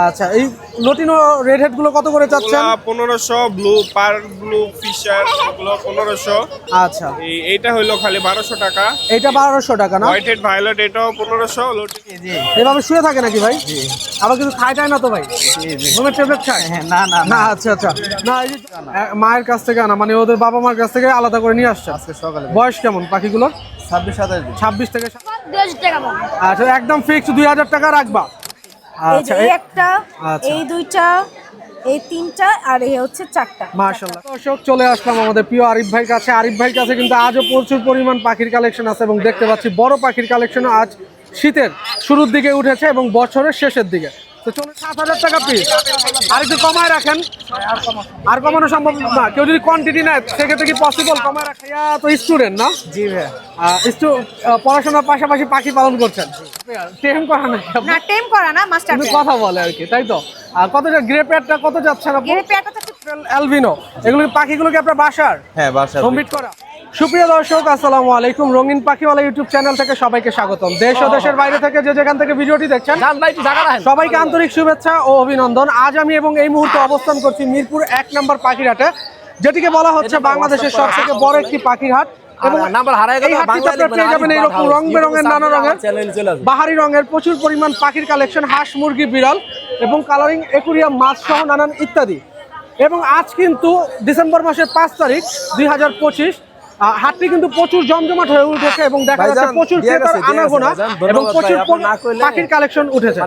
আচ্ছা, এই লটিনো red head গুলো কত করে চাচ্ছেন? 1500, ব্লু পার ব্লু ফিশার এগুলো 1500। আচ্ছা, এইটা হইলো খালি 1200 টাকা। এটা 1200 টাকা না? হোয়াইট হেড ভায়োলেট এটাও 1500। এভাবে শুয়ে থাকে নাকি ভাই? আবার কিছু খায় টায় না তো ভাই? ঘুমের ট্যাবলেট খায়? না না না, আচ্ছা আচ্ছা। না, এই যে মায়ের কাছ থেকে আনা, মানে ওদের বাবা মার কাছ থেকে আলাদা করে নিয়ে আসছে। আজকে সকালে বয়স কেমন পাখিগুলোর? 26-27 26 থেকে 2000 টাকা মন। আচ্ছা, একদম ফিক্স 2000 টাকা রাখবা। এই যে আচ্ছা, এই একটা, আচ্ছা। এই দুইটা, এই তিনটা আর এই হচ্ছে চারটা। মাশাআল্লাহ। দর্শক, চলে আসলাম আমাদের প্রিয় আরিফ ভাইয়ের কাছে। আরিফ ভাইয়ের কাছে কিন্তু আজও প্রচুর পরিমাণ পাখির কালেকশন আছে এবং দেখতে পাচ্ছি বড় পাখির কালেকশন আজ শীতের শুরুর দিকে উঠেছে এবং বছরের শেষের দিকে। তো চলে 7000 টাকা পিস। আর একটু কমায় রাখেন। আর কমানো সম্ভব না, কেউ যদি কোয়ান্টিটি নেয় সেক্ষেত্রে কি পসিবল কমায় রাখা? তো স্টুডেন্ট না? জি ভাই। পড়াশোনার পাশাপাশি পাখি পালন করছেন, টেম করা নাকি আপনি? না, টেম করা না, মাস্টার কিন্তু কথা বলে আর কি, তাই তো? আর কতটা গ্রে প্যাডটা কত যাচ্ছেন আপনি? গেরে পেয়াটা তো অ্যালবিনো, এগুলো পাখিগুলো কি আপনার বাসার হ্যাঁ বাসা কমপ্লিট করা? সুপ্রিয় দর্শক, আসসালামু আলাইকুম। রঙিন পাখিওয়ালা ইউটিউব চ্যানেল থেকে সবাইকে স্বাগতম। দেশ ও দেশের বাইরে থেকে যে যেখান থেকে ভিডিওটি দেখছেন সবাইকে আন্তরিক শুভেচ্ছা ও অভিনন্দন। আজ আমি এবং এই মুহূর্তে অবস্থান করছি মিরপুর 1 নম্বর পাখির হাটে, যেটিকে বলা হচ্ছে বাংলাদেশের সবথেকে বড় একটি পাখির হাট। এবং এই হাটটিতে আপনারা পেয়ে যাবেন এইরকম রং বেরঙের, নানা রঙের বাহারি রঙের প্রচুর পরিমাণ পাখির কালেকশন, হাঁস মুরগি বিড়াল এবং কালারিং একুরিয়াম মাছ সহ নানান ইত্যাদি। এবং আজ কিন্তু ডিসেম্বর মাসের 5 তারিখ 2025, হাটটি কিন্তু প্রচুর জমজমাট হয়ে উঠেছে এবং দেখা যাচ্ছে প্রচুর ক্রেতার আনাগোনা এবং প্রচুর পাখির কালেকশন উঠেছে।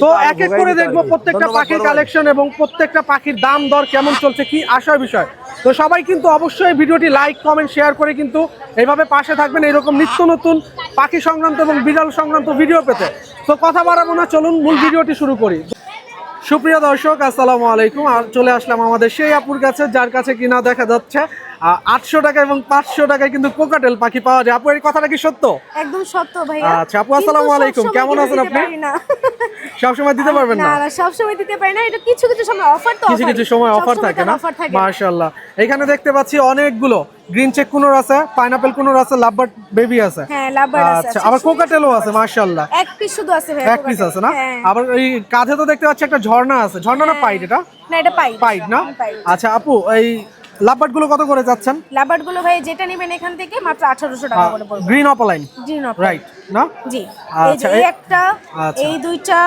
তো এক এক করে দেখবো প্রত্যেকটা পাখির কালেকশন এবং প্রত্যেকটা পাখির দাম দর কেমন চলছে, কি আসার বিষয়। তো সবাই কিন্তু অবশ্যই ভিডিওটি লাইক কমেন্ট শেয়ার করে কিন্তু এইভাবে পাশে থাকবেন এরকম নিত্য নতুন পাখি সংক্রান্ত এবং বিড়াল সংক্রান্ত ভিডিও পেতে। তো কথা বাড়াবো না, চলুন মূল ভিডিওটি শুরু করি। সুপ্রিয় দর্শক, আসসালামু আলাইকুম। আর চলে আসলাম আমাদের সেই আপুর কাছে যার কাছে কিনা দেখা যাচ্ছে 800 টাকা এবং 500 টাকায় কিন্তু কোকাটেল পাখি পাওয়া যায়। আপু, এই কথাটা কি সত্য? একদম সত্য ভাইয়া। আচ্ছা আপু, আসসালামু আলাইকুম, কেমন আছেন আপনি? সবসময় দিতে পারবেন না? না, সবসময় দিতে পারি না, এটা কিছু কিছু সময় অফার, তো কিছু কিছু সময় অফার থাকে না? মাশাআল্লাহ। এখানে দেখতে পাচ্ছি অনেকগুলো গ্রিন চেক কুনোর আছে, পাইনাপল কুনোর আছে, লাভবার্ড বেবি আছে। হ্যাঁ, লাভবার্ড আছে। আচ্ছা, আবার কোকাটেলও আছে। মাশাআল্লাহ, এক পিস শুধু আছে ভাই, এক পিস আছে না? আবার এই কাঁধে তো দেখতে পাচ্ছি একটা ঝর্ণা আছে। ঝর্ণা না পাইট? এটা না, এটা পাই পাইট না? আচ্ছা আপু, এই লাভবার্ড গুলো কত করে যাচ্ছেন? লাভবার্ড গুলো ভাই যেটা নেবেন এখান থেকে মাত্র 1800 টাকা করে পড়বে। গ্রিন অপলাইন, গ্রিন অফ, রাইট না? জি। এই আচ্ছা, যে এই একটা, আচ্ছা। এই দুইটা,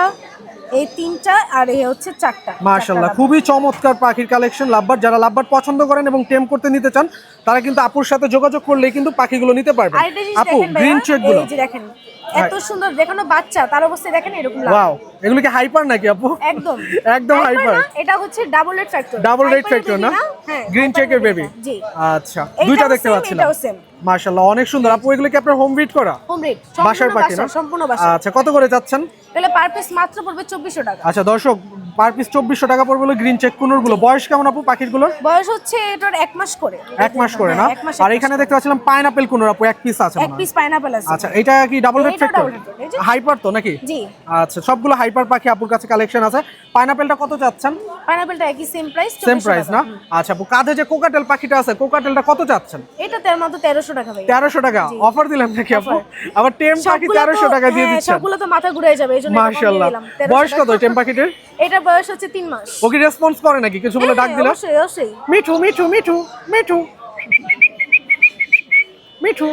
এই তিনটা আর এই হচ্ছে চারটা। মাশাআল্লাহ, খুবই চমৎকার পাখির কালেকশন। লাভবার্ড, যারা লাভবার্ড পছন্দ করেন এবং টেম করতে নিতে চান তারা কিন্তু আপুর সাথে যোগাযোগ করলেই কিন্তু পাখিগুলো নিতে পারবেন। আর এটা জিনিস আপু, দেখেন ভাইয়া, গ্রিন চেক গুলো এই যে দেখেন এত সুন্দর, দেখানো বাচ্চা তার অবস্থা দেখেন এরকম লাগে। ওয়াও, এগুলো কি হাইপার নাকি আপু? একদম একদম হাইপার। এটা হচ্ছে double red factor. Double red factor না? হ্যাঁ, গ্রিন চেকের বেবি। জি। আচ্ছা, দুইটা দেখতে পাচ্ছিলাম। এটাও সেম। মাশাআল্লাহ, অনেক সুন্দর। আপু, এগুলো কি আপনার হোম ব্রিড করা? হোম রেড, বাসার পাখি না? সম্পূর্ণ বাসা। আচ্ছা, কত করে যাচ্ছেন? তাহলে পার পিস মাত্র পড়বে 2400 টাকা। আচ্ছা দর্শক, পার পিস 2400 টাকা পড়বে হলো গ্রিন চেক কুনোর গুলো। বয়স কেমন আপু পাখিগুলোর? বয়স হচ্ছে এটার 1 মাস করে। 1 মাস করে না? এক মাস, আর এখানে দেখতে পাচ্ছিলাম পাইনাপল কুনোর আপু, এক পিস আছে এক পিস পাইনাপল আছে। আচ্ছা, এটা কি ডাবল রেড এটা ফ্যাক্টর? double red factor, এই যে। হাইপার তো নাকি? জি। আচ্ছা, সবগুলো হাইপার পাখি আপুর কাছে কালেকশন আছে। পাইনাপলটা কত চাচ্ছেন? পাইনাপলটা একই সেম প্রাইস, সেম প্রাইস না? আচ্ছা আপু, কাঁধে যে কোকাটেল পাখিটা আছে, কোকাটেলটা কত চাচ্ছেন? এটা তার মতো 1300 টাকা ভাই। 1300 টাকা অফার দিলাম নাকি আপু? আবার টেম পাখি 1300 টাকা দিয়ে দিচ্ছেন? সবগুলো তো মাথা ঘুরে যাবে, এইজন্য মাশাআল্লাহ। বয়স কত টেম পাখিটার? এটা বয়স হচ্ছে 3 মাস। ও কি রেসপন্স করে নাকি কিছু বলে ডাক দিলে? অবশ্যই অবশ্যই। মিঠু মিঠু মিঠু মিঠু মিঠু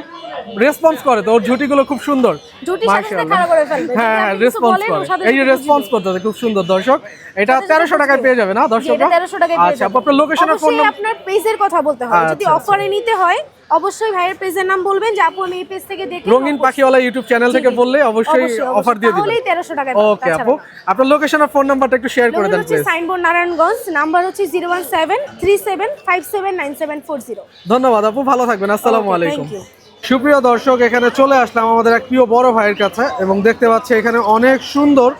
রেসপন্স করে তো। ওর ঝুটিগুলো খুব সুন্দর। ঝুটির সাথে সাথে খাড়া করে ফেলবে। হ্যাঁ, রেসপন্স করে। এই যে রেসপন্স করতেছে খুব সুন্দর। দর্শক, এটা 1300 টাকায় পেয়ে যাবে না দর্শক? এটা 1300 টাকায় পেয়ে আচ্ছা, যাবে। আপনার লোকেশন আর ফোন অবশ্যই আপনার পেজের কথা বলতে হবে। যদি আচ্ছা, অফারে নিতে হয় অবশ্যই ভাইয়ের পেজের নাম বলবেন যে আপু আমি এই পেজ থেকে দেখে রঙিন পাখিওয়ালা ইউটিউব চ্যানেল থেকে বললে অবশ্যই অফার দিয়ে দিবেন। তাহলেই 1300 টাকায়। ওকে আপু, আপনার লোকেশন আর ফোন নাম্বারটা একটু শেয়ার করে দেন হচ্ছে প্লিজ। সাইনবোর্ড নারায়ণগঞ্জ, নাম্বার হচ্ছে 01737579740। ধন্যবাদ আপু, ভালো থাকবেন। আসসালামু Okay, আলাইকুম। thank you. সুপ্রিয় দর্শক, এখানে চলে আসলাম আমাদের এক প্রিয় বড় ভাইয়ের কাছে এবং দেখতে পাচ্ছি এখানে অনেক সুন্দর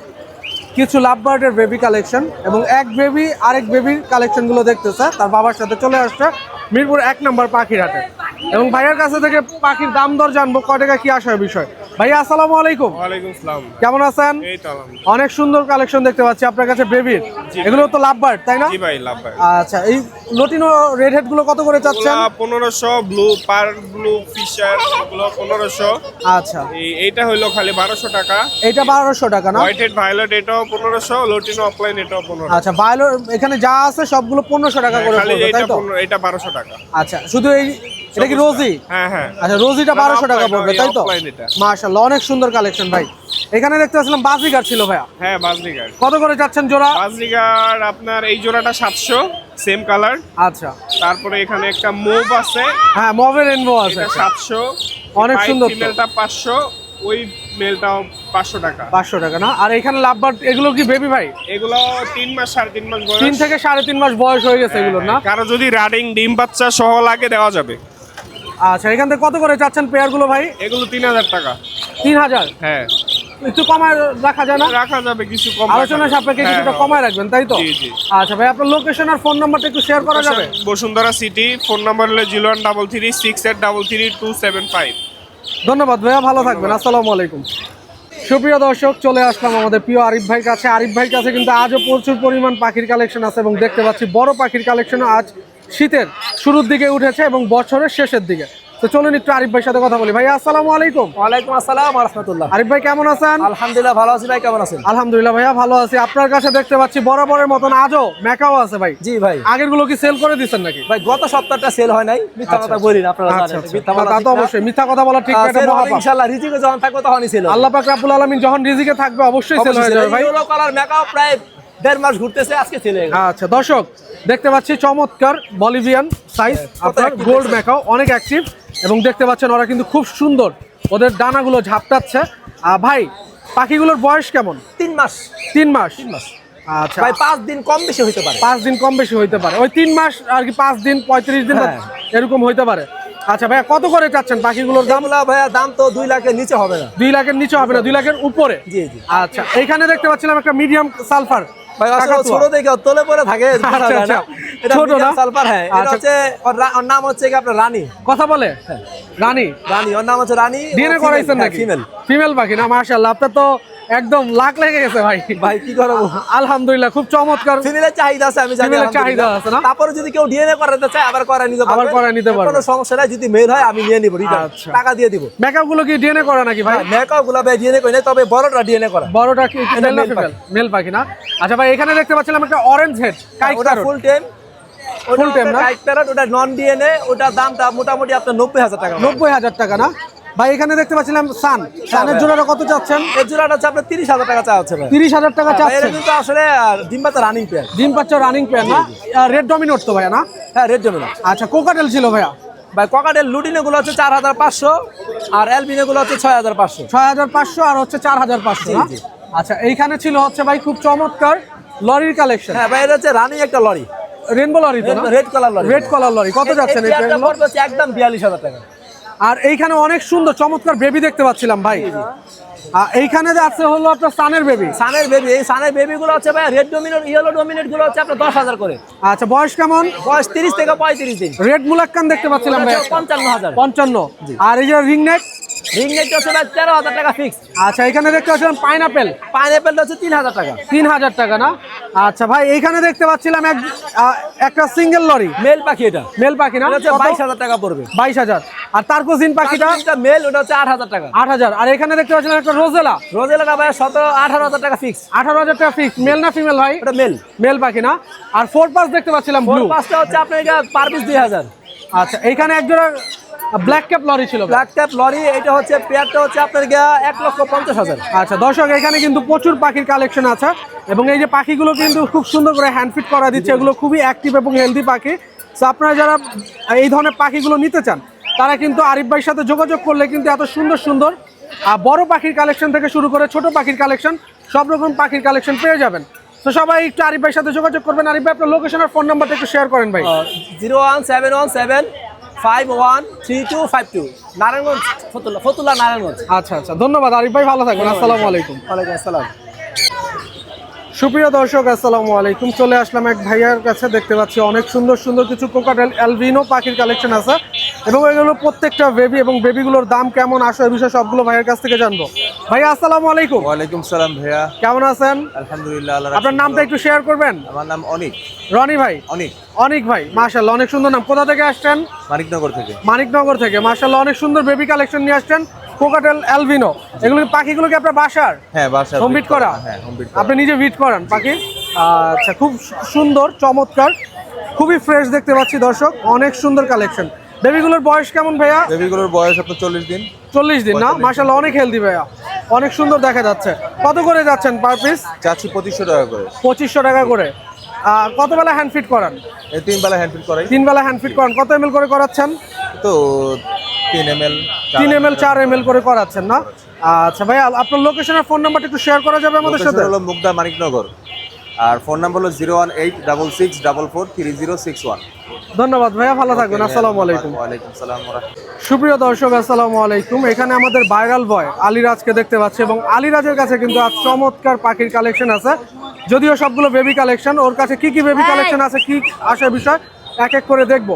কিছু লাভবার্ডের বেবি কালেকশন এবং এক বেবি আরেক বেবির কালেকশনগুলো দেখতেছে। তার বাবার সাথে চলে আসছে মিরপুর 1 নম্বর পাখির হাটে এবং ভাইয়ের কাছে থেকে পাখির দাম দর জানবো, কয় টাকা কি আসার বিষয়। ভাইয়া আসসালামু আলাইকুম। ওয়ালাইকুম আসসালাম। কেমন আছেন? এই তো আলহামদুলিল্লাহ। অনেক সুন্দর কালেকশন দেখতে পাচ্ছি আপনার কাছে বেবির। জি। এগুলো তো লাভবার্ড তাই না? জি ভাই, লাভ ভাই। আচ্ছা, এই লটিনো রেড হেড গুলো কত করে চাচ্ছেন? 1500, ব্লু পার ব্লু ফিশার এগুলো 1500। আচ্ছা, এইটা হইলো খালি 1200 টাকা। এটা 1200 টাকা না? হোয়াইট হেড ভায়োলেট এটাও 1500, লটিনো অফলাইন এটাও 1500। আচ্ছা, বায়োলো এখানে যা আছে সবগুলো 1500 টাকা করে খালি পড়বে এটা তাই তো? এটা 1200 টাকা। আচ্ছা, শুধু এই এটা কি রোজি? হ্যাঁ হ্যাঁ। আচ্ছা, রোজিটা 1200 টাকা পড়বে তাই তো? অফলাইন এটা। মাশাআল্লাহ, অনেক সুন্দর কালেকশন ভাই। এখানে দেখতে পাচ্ছিলাম বাজিগার ছিল ভাইয়া, হ্যাঁ বাজরিগার। কত করে চাচ্ছেন জোড়া? বাজরিগার আপনার এই জোড়াটা 700, সেম কালার। আচ্ছা, তারপরে এখানে একটা মুভ আছে, হ্যাঁ মভের রেনবো আছে এটা 700। অনেক সুন্দর তো। ফিমেলটা 500, ওই মেলটাও 500 টাকা। 500 টাকা না? আর এখানে লাভবার্ড এগুলো কি বেবি ভাই? এগুলো 3 মাস 3.5 মাস বয়স। 3 থেকে 3.5 মাস বয়স হয়ে গেছে এগুলো না? কারো যদি রানিং ডিম বাচ্চা সহ লাগে দেওয়া যাবে। আচ্ছা, এখান থেকে কত করে চাচ্ছেন পেয়ার গুলো ভাই? এগুলো 3000 টাকা। 3000? হ্যাঁ একটু কমায় রাখা যায় না? রাখা যাবে, কিছু কম আলোচনা সাপেক্ষে কিছুটা কমায় রাখবেন তাই তো? জি জি। আচ্ছা ভাই, আপনার লোকেশন আর ফোন নাম্বারটা একটু শেয়ার করা যাবে? বসুন্ধরা সিটি, ফোন নাম্বার হলো 01336833 ধন্যবাদ ভাইয়া, ভালো থাকবেন। আসসালামু আলাইকুম। সুপ্রিয় দর্শক, চলে আসলাম আমাদের প্রিয় আরিফ ভাইয়ের কাছে। আরিফ ভাইয়ের কাছে কিন্তু আজও প্রচুর পরিমাণ পাখির কালেকশন আছে এবং দেখতে পাচ্ছি বড় পাখির কালেকশনও আজ শীতের শুরুর দিকে উঠেছে এবং বছরের শেষের দিকে। তো চলুন একটু আরিফ ভাইয়ের সাথে কথা বলি। ভাই আসসালামু আলাইকুম। ওয়ালাইকুম আসসালাম রাহমাতুল্লাহ। আরিফ ভাই কেমন আছেন? আলহামদুলিল্লাহ ভালো আছি ভাই, কেমন আছেন? আলহামদুলিল্লাহ ভাইয়া ভালো আছি। আপনার কাছে দেখতে পাচ্ছি বরাবরের মতন আজও মেকাও আছে ভাই। জি ভাই। আগের গুলো কি সেল করে দিচ্ছেন নাকি? ভাই গত সপ্তাহটা সেল হয় নাই, মিথ্যা কথা বলি না, আপনারা আচ্ছা জানেন আচ্ছা, মিথ্যা বলা তা ঠিক তো না। অবশ্যই মিথ্যা কথা বলা ঠিক না, এটা সেল হবে মহাপাপ। ইনশাআল্লাহ, রিজিকে যখন থাকবে তখনই সেল হবে। আল্লাহ পাক রব্বুল আলামিন যখন রিজিকে থাকবে অবশ্যই সেল হয়ে যাবে ভাই। ইয়েলো কালার মেকআপ প্রায় 1.5 মাস ঘুরতেছে, আজকে সেল হয়ে গেল। আচ্ছা দর্শক, দেখতে পাচ্ছি চমৎকার বলিভিয়ান সাইজ আপনার active গোল্ড দেখছেন? মেকাও অনেক অ্যাক্টিভ এবং দেখতে পাচ্ছেন ওরা কিন্তু খুব সুন্দর, ওদের ডানাগুলো ঝাপটাচ্ছে। ভাই পাখিগুলোর বয়স কেমন? 3 মাস। 3 মাস? 3 মাস আচ্ছা, ভাই, 5 দিন কম বেশি হতে পারে। 5 দিন কম বেশি হইতে পারে, ওই 3 মাস আর কি 5 দিন 35 দিন বা হ্যাঁ। এরকম হইতে পারে। আচ্ছা ভাইয়া, কত করে চাচ্ছেন পাখিগুলোর দাম? দামগুলা ভাইয়া দাম তো 2 লাখের নিচে হবে না। 2 লাখের নিচে হবে না, 2 লাখের উপরে? জি জি। আচ্ছা, এইখানে দেখতে পাচ্ছিলাম একটা মিডিয়াম সালফার ভাই আসলে কাকাতুয়া। ছোট দেখে তোলে পরে থাকে, বোঝা আচ্ছা, যায় না। আচ্ছা। এটা ছোট মিডিয়াম না? সালফার। হ্যাঁ, এটা আচ্ছা। হচ্ছে ওর নাম হচ্ছে কি আপনার রানী। কথা বলে রানী? রানী, ওর নাম হচ্ছে রানী। ডিএনএ করাইছেন নাকি? ফিমেল। ফিমেল পাখি না? মাশাআল্লাহ, আপনার তো একদম লাখ লেগে গেছে ভাই। ভাই কি করবো, আলহামদুলিল্লাহ, খুব চমৎকার। ফিমেলের চাহিদা আছে, আমি জানি। ফিমেলের চাহিদা আছে না? তারপরে যদি কেউ ডিএনএ করাতে চায় আবার করায় নিতে পারবে। আবার করায় নিতে পারবে। কোনো সমস্যা নাই, যদি মেল হয় আমি নিয়ে নিব, রিটার্ন আচ্ছা। টাকা দিয়ে দিব। মেকআপ গুলো কি ডিএনএ করা নাকি ভাই? মেকআপ গুলা ভাই ডিএনএ কই না, তবে বড়টা ডিএনএ করা। বড়টা কি এটা মেল না male ফিমেল? মেল পাখি না? আচ্ছা ভাই, এখানে দেখতে পাচ্ছিলাম একটা অরেঞ্জ হেড কাইক ওটা parrot. Full time. Full time না? কাইক প্যারট, ওটা নন ডিএনএ, ওটার দামটা মোটামুটি আপনার 90,000 টাকা। 90,000 টাকা না? ভাই এখানে দেখতে পাচ্ছিলাম সানের জোড়াটা কত চাচ্ছেন? এই জোড়াটা হচ্ছে আপনার 30,000 টাকা চাওয়া হচ্ছে ভাই। 30,000 টাকা ভাই, এটা চাচ্ছেন? কিন্তু আসলে ডিম বাচ্চা রানিং পেয়ার। ডিম পাচ্ছ রানিং পেয়ার না? রেড ডমিনোট তো ভাইয়া না? হ্যাঁ, রেড ডমিনেট। আচ্ছা, কোকাটেল ছিল ভাইয়া? ভাই ককাটেল লুটিনে গুলো হচ্ছে 4,500 আর অ্যালবিনে গুলো হচ্ছে 6,500। 6,500 আর হচ্ছে 4,500 না? জি, জি। আচ্ছা, এইখানে ছিল হচ্ছে ভাই খুব চমৎকার লরির কালেকশন। হ্যাঁ ভাই, এটা হচ্ছে রানিং একটা লরি, রেনবো লরি তো না? Red colour lory. Red colour lory. কত যাচ্ছেন এটা এটা? পড়বে হচ্ছে একদম 42,000 টাকা। আর এইখানে অনেক সুন্দর চমৎকার বেবি দেখতে পাচ্ছিলাম ভাই। এইখানে যে আছে হলো আপনার সানের বেবি। সানের বেবি, এই সানের বেবি গুলো হচ্ছে ভাই রেড ডমিনেট, ইয়েলো ডমিনেট গুলো হচ্ছে আপনার 10,000 করে। আচ্ছা, বয়স কেমন? বয়স 30 থেকে 35 দিন। রেড মুলাক্কান দেখতে পাচ্ছিলাম ভাই, 55,000। 55। আর এই যে রিং নেক? রিং নেট হচ্ছে ভাই 13,000 টাকা ফিক্স। আচ্ছা, এখানে দেখতে পাচ্ছিলাম পাইনাপেল। পাইনাপেল হচ্ছে 3,000 টাকা। 3,000 টাকা না? আচ্ছা ভাই, এইখানে দেখতে পাচ্ছিলাম একটা সিঙ্গেল লরি মেল পাখি, এটা মেল পাখি না? এটা হচ্ছে 22,000 টাকা পড়বে। 22,000। আর তারকোজিন পাখিটা? এটা মেল, ওটা হচ্ছে 8,000 টাকা। 8,000। আর এখানে দেখতে পাচ্ছিলাম একটা রোজেলা। রোজেলাটা ভাই 18,000 টাকা ফিক্স। 18,000 টাকা ফিক্স। মেল না ফিমেল ভাই? এটা মেল। মেল পাখি না? আর ফোর পাস দেখতে পাচ্ছিলাম ব্লু। পাঁচটা হচ্ছে আপনার এটা পার পিস 2,000। আচ্ছা, এইখানে একজোড়া ব্ল্যাক ক্যাপ লরি ছিল। ব্ল্যাক ট্যাপ লরি, এটা হচ্ছে পেয়ারটা হচ্ছে আপনার 1,50,000। আচ্ছা দর্শক, এখানে কিন্তু প্রচুর পাখির কালেকশন আছে এবং এই যে পাখিগুলো কিন্তু খুব সুন্দর করে হ্যান্ডফিট করা দিচ্ছে, এগুলো খুবই অ্যাক্টিভ এবং হেলদি পাখি। তো আপনারা যারা এই ধরনের পাখিগুলো নিতে চান তারা কিন্তু আরিফ ভাইয়ের সাথে যোগাযোগ করলে কিন্তু এত সুন্দর সুন্দর বড় পাখির কালেকশন থেকে শুরু করে ছোট পাখির কালেকশন, সব রকম পাখির কালেকশন পেয়ে যাবেন। তো সবাই একটু আরিফ ভাইয়ের সাথে যোগাযোগ করবেন। আরিফ ভাই, আপনার লোকেশন আর ফোন নাম্বারটা একটু শেয়ার করেন ভাই। 01717513252, নারায়ণগঞ্জ, ফতুল্লা নারায়ণগঞ্জ। আচ্ছা আচ্ছা, ধন্যবাদ আরিফ ভাই, ভালো থাকবেন। আসসালামু আলাইকুম। ওয়ালাইকুম আসসালাম। সুপ্রিয় দর্শক, আসসালামু আলাইকুম। চলে আসলাম এক ভাইয়ার কাছে, দেখতে পাচ্ছি অনেক সুন্দর সুন্দর কিছু কোকাটেল অ্যালবিনো পাখির কালেকশন আছে এবং এগুলো প্রত্যেকটা বেবি এবং বেবিগুলোর দাম কেমন আসে এই বিষয়ে সবগুলো ভাইয়ের কাছ থেকে জানবো। ভাইয়া আসসালামু আলাইকুম। ওয়ালাইকুম সালাম ভাইয়া, কেমন আছেন? আলহামদুলিল্লাহ। আপনার নামটা একটু শেয়ার করবেন। আমার নাম অনিক। রনি ভাই? অনিক ভাই, মাশাআল্লাহ অনেক সুন্দর নাম। কোথা থেকে আসছেন? মানিকনগর থেকে। মানিকনগর থেকে, মাশাআল্লাহ অনেক সুন্দর বেবি কালেকশন নিয়ে আসছেন। কোকাটেল অ্যালবিনো, এগুলো পাখিগুলো কি আপনার বাসার? হ্যাঁ, বাসার। হোম বিট করা? হ্যাঁ, হোম বিট। আপনি নিজে বিট করান পাখি? আচ্ছা, খুব সুন্দর, চমৎকার, খুবই ফ্রেশ দেখতে পাচ্ছি দর্শক, অনেক সুন্দর কালেকশন। বেবিগুলোর বয়স কেমন ভাইয়া? বেবিগুলোর বয়স আপনার 40 দিন। 40 দিন না? মাশাআল্লাহ অনেক হেলদি ভাইয়া, অনেক সুন্দর দেখা যাচ্ছে। কত করে যাচ্ছেন পার পিস? চাচ্ছি 2500 টাকা করে। 2500 টাকা করে। কত বেলা হ্যান্ড ফিট করান? 3 বেলা হ্যান্ড ফিট করাই। 3 বেলা হ্যান্ড ফিট করান। কত ml করে করাচ্ছেন? তো 3 ml 4 ml করে করাচ্ছেন না? আচ্ছা ভাইয়া, আপনার লোকেশন আর ফোন নাম্বারটা একটু শেয়ার করা যাবে আমাদের সাথে? হলো মুগদা, মানিকনগর। আর ফোন নাম্বার হলো 01866443061। ধন্যবাদ ভাইয়া, ভালো থাকবেন। আসসালামু আলাইকুম। ওয়ালাইকুম সালাম ওয়া রাহমাতুল্লাহ। সুপ্রিয় দর্শক, আসসালামু আলাইকুম। এখানে আমাদের ভাইরাল বয় আলিরাজকে দেখতে পাচ্ছি এবং আলিরাজের কাছে কিন্তু আজ চমৎকার পাখির কালেকশন আছে, যদিও সবগুলো বেবি কালেকশন। ওর কাছে কি কি বেবি কালেকশন আছে, কি আসে বিষয় এক এক করে দেখবো।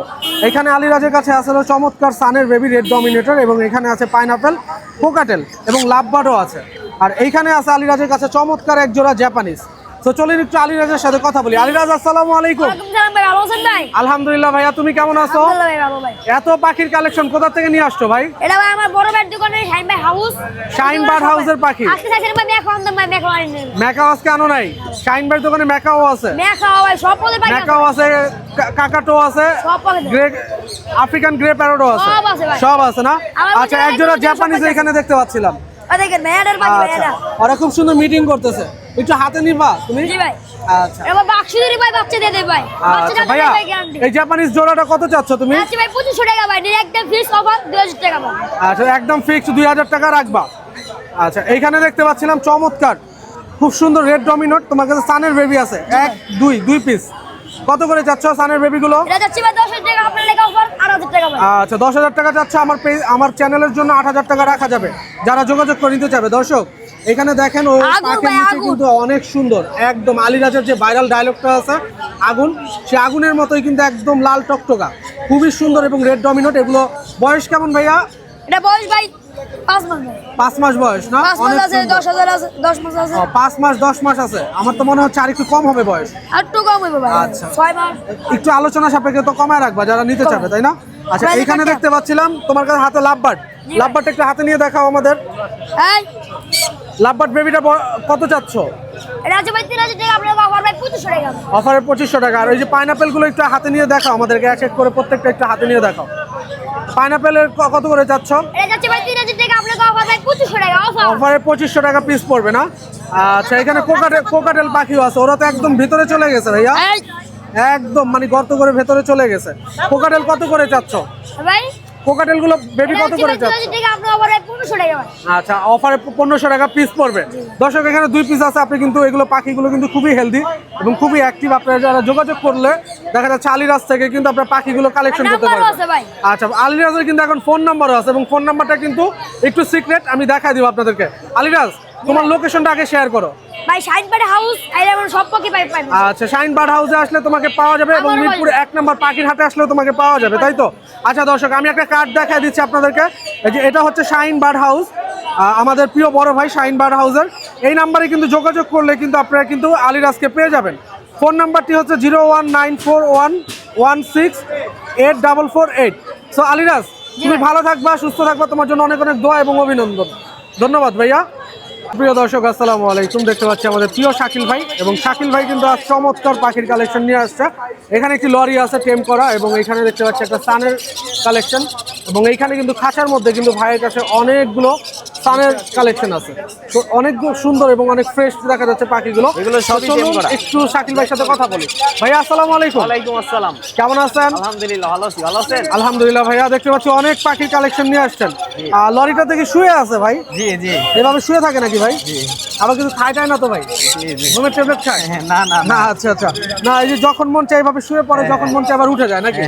এখানে আলিরাজের কাছে আছে হলো চমৎকার সানের বেবি রেড ডমিনেটর, এবং এখানে আছে পাইনাপেল, কোকাটেল এবং লাভবার্ডও আছে। আর এইখানে আছে আলিরাজের কাছে চমৎকার এক জোড়া জাপানিজ। তো চলুন একটু আলিরাজের সাথে কথা বলি। আলিরাজ, আসসালামু আলাইকুম। আলহামদুলিল্লাহ ভাইয়া, তুমি কেমন আছো? এত পাখির কালেকশন কোথা থেকে নিয়ে আসছো ভাই? এটা ভাই আমার বড় ভাইয়ের দোকানে শাইন ভাই হাউস। শাইন বার্ড হাউসের পাখি? আজকে থাকছে ভাই মেকাও আনি। মেকাও আজকে আনো নাই? শাইন ভাইয়ের দোকানে মেকাও আছে? মেকাও ভাই সব পদের পাখি আছে। মেকাও আছে, কাকাটো আছে, সব পদের। গ্রে আফ্রিকান গ্রে প্যারটও আছে? সব আছে ভাই। সব আছে না? আমার আচ্ছা, কাছে এক জোড়া সব জাপানিজ আছে। এখানে দেখতে পাচ্ছিলাম। ওই দেখেন মেয়াদের পাখি আচ্ছা, মেয়াদা। ওরা খুব সুন্দর মিটিং করতেছে, একটু হাতে নিবা তুমি? জি ভাই। আচ্ছা এবার বাক্স দিই ভাই, বাচ্চা দিয়ে দে ভাই। বাচ্চা আচ্ছা দিয়ে ভাইয়া, ভাই গ্যারান্টি। এই জাপানিজ জোড়াটা কত চাচ্ছ তুমি? আচ্ছা ভাই 2500 টাকা ভাই, ডিরেক্ট ফিক্স অফার 2000 টাকা ভাই। আচ্ছা, একদম ফিক্স 2000 টাকা রাখবা। আচ্ছা, এইখানে দেখতে পাচ্ছিলাম চমৎকার খুব সুন্দর রেড ডমিনেট। তোমার কাছে সানের বেবি আছে 1 2 পিস। কত করে চাচ্ছ সানের বেবিগুলো? এটা যাচ্ছে ভাই 10000 টাকা, আপনার লেখা অফার 8000 টাকা ভাই। আচ্ছা, 10000 টাকা চাচ্ছ। আমার চ্যানেলের জন্য 8000 টাকা রাখা যাবে, যারা যোগাযোগ করে নিতে চাবে। দর্শক এখানে দেখেন, ও আগুন পাখির ভাই, নিচে আগুন। কিন্তু অনেক সুন্দর, একদম আলিরাজের যে ভাইরাল ডায়লগটা আছে আগুন, সে আগুনের মতোই কিন্তু একদম লাল টকটকা, খুবই সুন্দর এবং রেড ডমিনেট। এগুলো বয়স কেমন ভাইয়া? এটা বয়স ভাই 5 মাস ভাই। 5 মাস বয়স না? 5 মাস অনেক আছে, সুন্দর। 10000 আছে, 10 মাস আছে। 5 মাস 10 মাস আছে? আমার তো মনে হচ্ছে আর একটু কম হবে বয়স। আর একটু কম হইবে ভাই। আচ্ছা। 6 মাস। একটু আলোচনা সাপেক্ষে তো কমায় রাখবা যারা নিতে চাবে, তাই না? আচ্ছা, ভাই, এখানে দেখতে- দেখতে পাচ্ছিলাম তোমার কাছে হাতে লাভবার্ড। লাভবার্ডটা একটু হাতে নিয়ে দেখাও আমাদের। এই লাভবার্ড বেবিটা কত চাচ্ছ? এটা আছে ভাই 3000 টাকা, আপনার অফার ভাই 2500 টাকা। অফারে 2500 টাকা। আর ওই যে পাইনাপেল গুলো একটু হাতে নিয়ে দেখাও আমাদেরকে, এক এক করে প্রত্যেকটা একটু হাতে নিয়ে দেখাও। পাইনাপেলের কত করে চাচ্ছ? এটা যাচ্ছে ভাই 3000 টাকা, আপনার অফার ভাই 2500 টাকা অফার। অফারে 2500 টাকা পিস পড়বে না? আচ্ছা, এখানে কোকাটেল পাখিও আছে, ওরা তো একদম ভিতরে চলে গেছে ভাইয়া, এই একদম মানে গর্ত করে ভেতরে চলে গেছে। কোকাটেল কত করে চাচ্ছ? ভাই কোকাটেল গুলো বেবি কত করে চাচ্ছ? 3000 টাকা, আপনার অফার ভাই 1500 টাকা ভাই। আচ্ছা, অফারে 1500 টাকা পিস পড়বে। দর্শক এখানে 2 পিস আছে। আপনি কিন্তু এগুলো পাখিগুলো কিন্তু খুবই হেলদি এবং খুবই অ্যাক্টিভ। আপনারা যারা যোগাযোগ করলে দেখা যাচ্ছে আলিরাজ থেকে কিন্তু আপনার পাখিগুলো কালেকশন করতে নাম্বারও পারবেন। আছে ভাই। আচ্ছা, আলিরাজের কিন্তু এখন ফোন নাম্বারও আছে এবং ফোন নাম্বারটা কিন্তু একটু সিক্রেট, আমি দেখাই দিব আপনাদেরকে। আলিরাজ, তোমার লোকেশনটা আগে শেয়ার করো। ভাই শাইন বার্ড হাউস, এই যেমন সব পকি পাই পাই। আচ্ছা, শাইন বার্ড হাউসে আসলে তোমাকে পাওয়া যাবে এবং আমার মিরপুর 1 নম্বর পাখির হাটে আসলেও তোমাকে পাওয়া যাবে, তাই তো? আচ্ছা দর্শক, আমি একটা কার্ড দেখাই দিচ্ছি আপনাদেরকে। এই যে এটা হচ্ছে শাইন বার্ড হাউস, আমাদের প্রিয় বড় ভাই শাইন বার্ড হাউসের। এই নাম্বারে কিন্তু যোগাযোগ করলে কিন্তু আপনারা কিন্তু আলিরাজকে পেয়ে যাবেন। ফোন নাম্বারটি হচ্ছে 01941168448। সো আলিরাজ, তুমি ভালো থাকবা, সুস্থ থাকবা, তোমার জন্য অনেক অনেক দোয়া এবং অভিনন্দন। ধন্যবাদ ভাইয়া। প্রিয় দর্শক, আসসালামু আলাইকুম। দেখতে পাচ্ছি আমাদের প্রিয় শাকিল ভাই, এবং শাকিল ভাই কিন্তু আজ চমৎকার পাখির কালেকশন নিয়ে আসছে। এখানে একটি লরি আছে টেম করা, এবং এখানে দেখতে পাচ্ছি একটা সানের কালেকশন, এবং এইখানে কিন্তু খাঁচার মধ্যে কিন্তু ভাইয়ের কাছে অনেকগুলো সানের কালেকশন আছে। তো অনেক সুন্দর এবং অনেক ফ্রেশ দেখা যাচ্ছে পাখিগুলো। এগুলো সবই চলুন টেম করা। একটু শাকিল ভাইয়ের সাথে কথা বলি। ভাইয়া আসসালামু আলাইকুম। ওয়ালাইকুম আসসালাম। কেমন আছেন? আলহামদুলিল্লাহ ভালো আছি। ভালো আছেন? আলহামদুলিল্লাহ ভাইয়া, দেখতে পাচ্ছি অনেক পাখির কালেকশন নিয়ে আসছেন। লরিটা থেকে শুয়ে আছে ভাই? জি জি এভাবে শুয়ে থাকে নাকি ভাই? আবার কিছু খায় টায় না তো ভাই? ঘুমের ট্যাবলেট খায়? না না না, আচ্ছা আচ্ছা। না, এই যে যখন মন চাই এভাবে শুয়ে পড়ে, যখন মন চাই আবার উঠে যায় নাকি?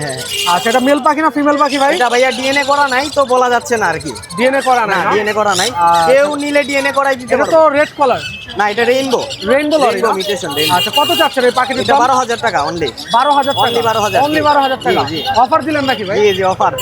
আচ্ছা, এটা মেল পাখি না ফিমেল পাখি ভাই? এটা ভাইয়া ডিএনএ করা নাই তো বলা যাচ্ছে না আর কি। ডিএনএ করা না? ডিএনএ করা নাই, আচ্ছা। কেউ নিলে ডিএনএ করাই দিতে এটা পারবে। তো রেড কালার। না, এটা rainbow. Rainbow lory Rainbow mutation, rainbow। আচ্ছা, কত চাচ্ছেন এই পাখিটির এটা দাম? 12000 টাকা অনলি। 12000 টাকা? Only 12,000 অনলি 12000 টাকা। জি, জি। অফার দিলেন নাকি ভাই? জি জি অফার।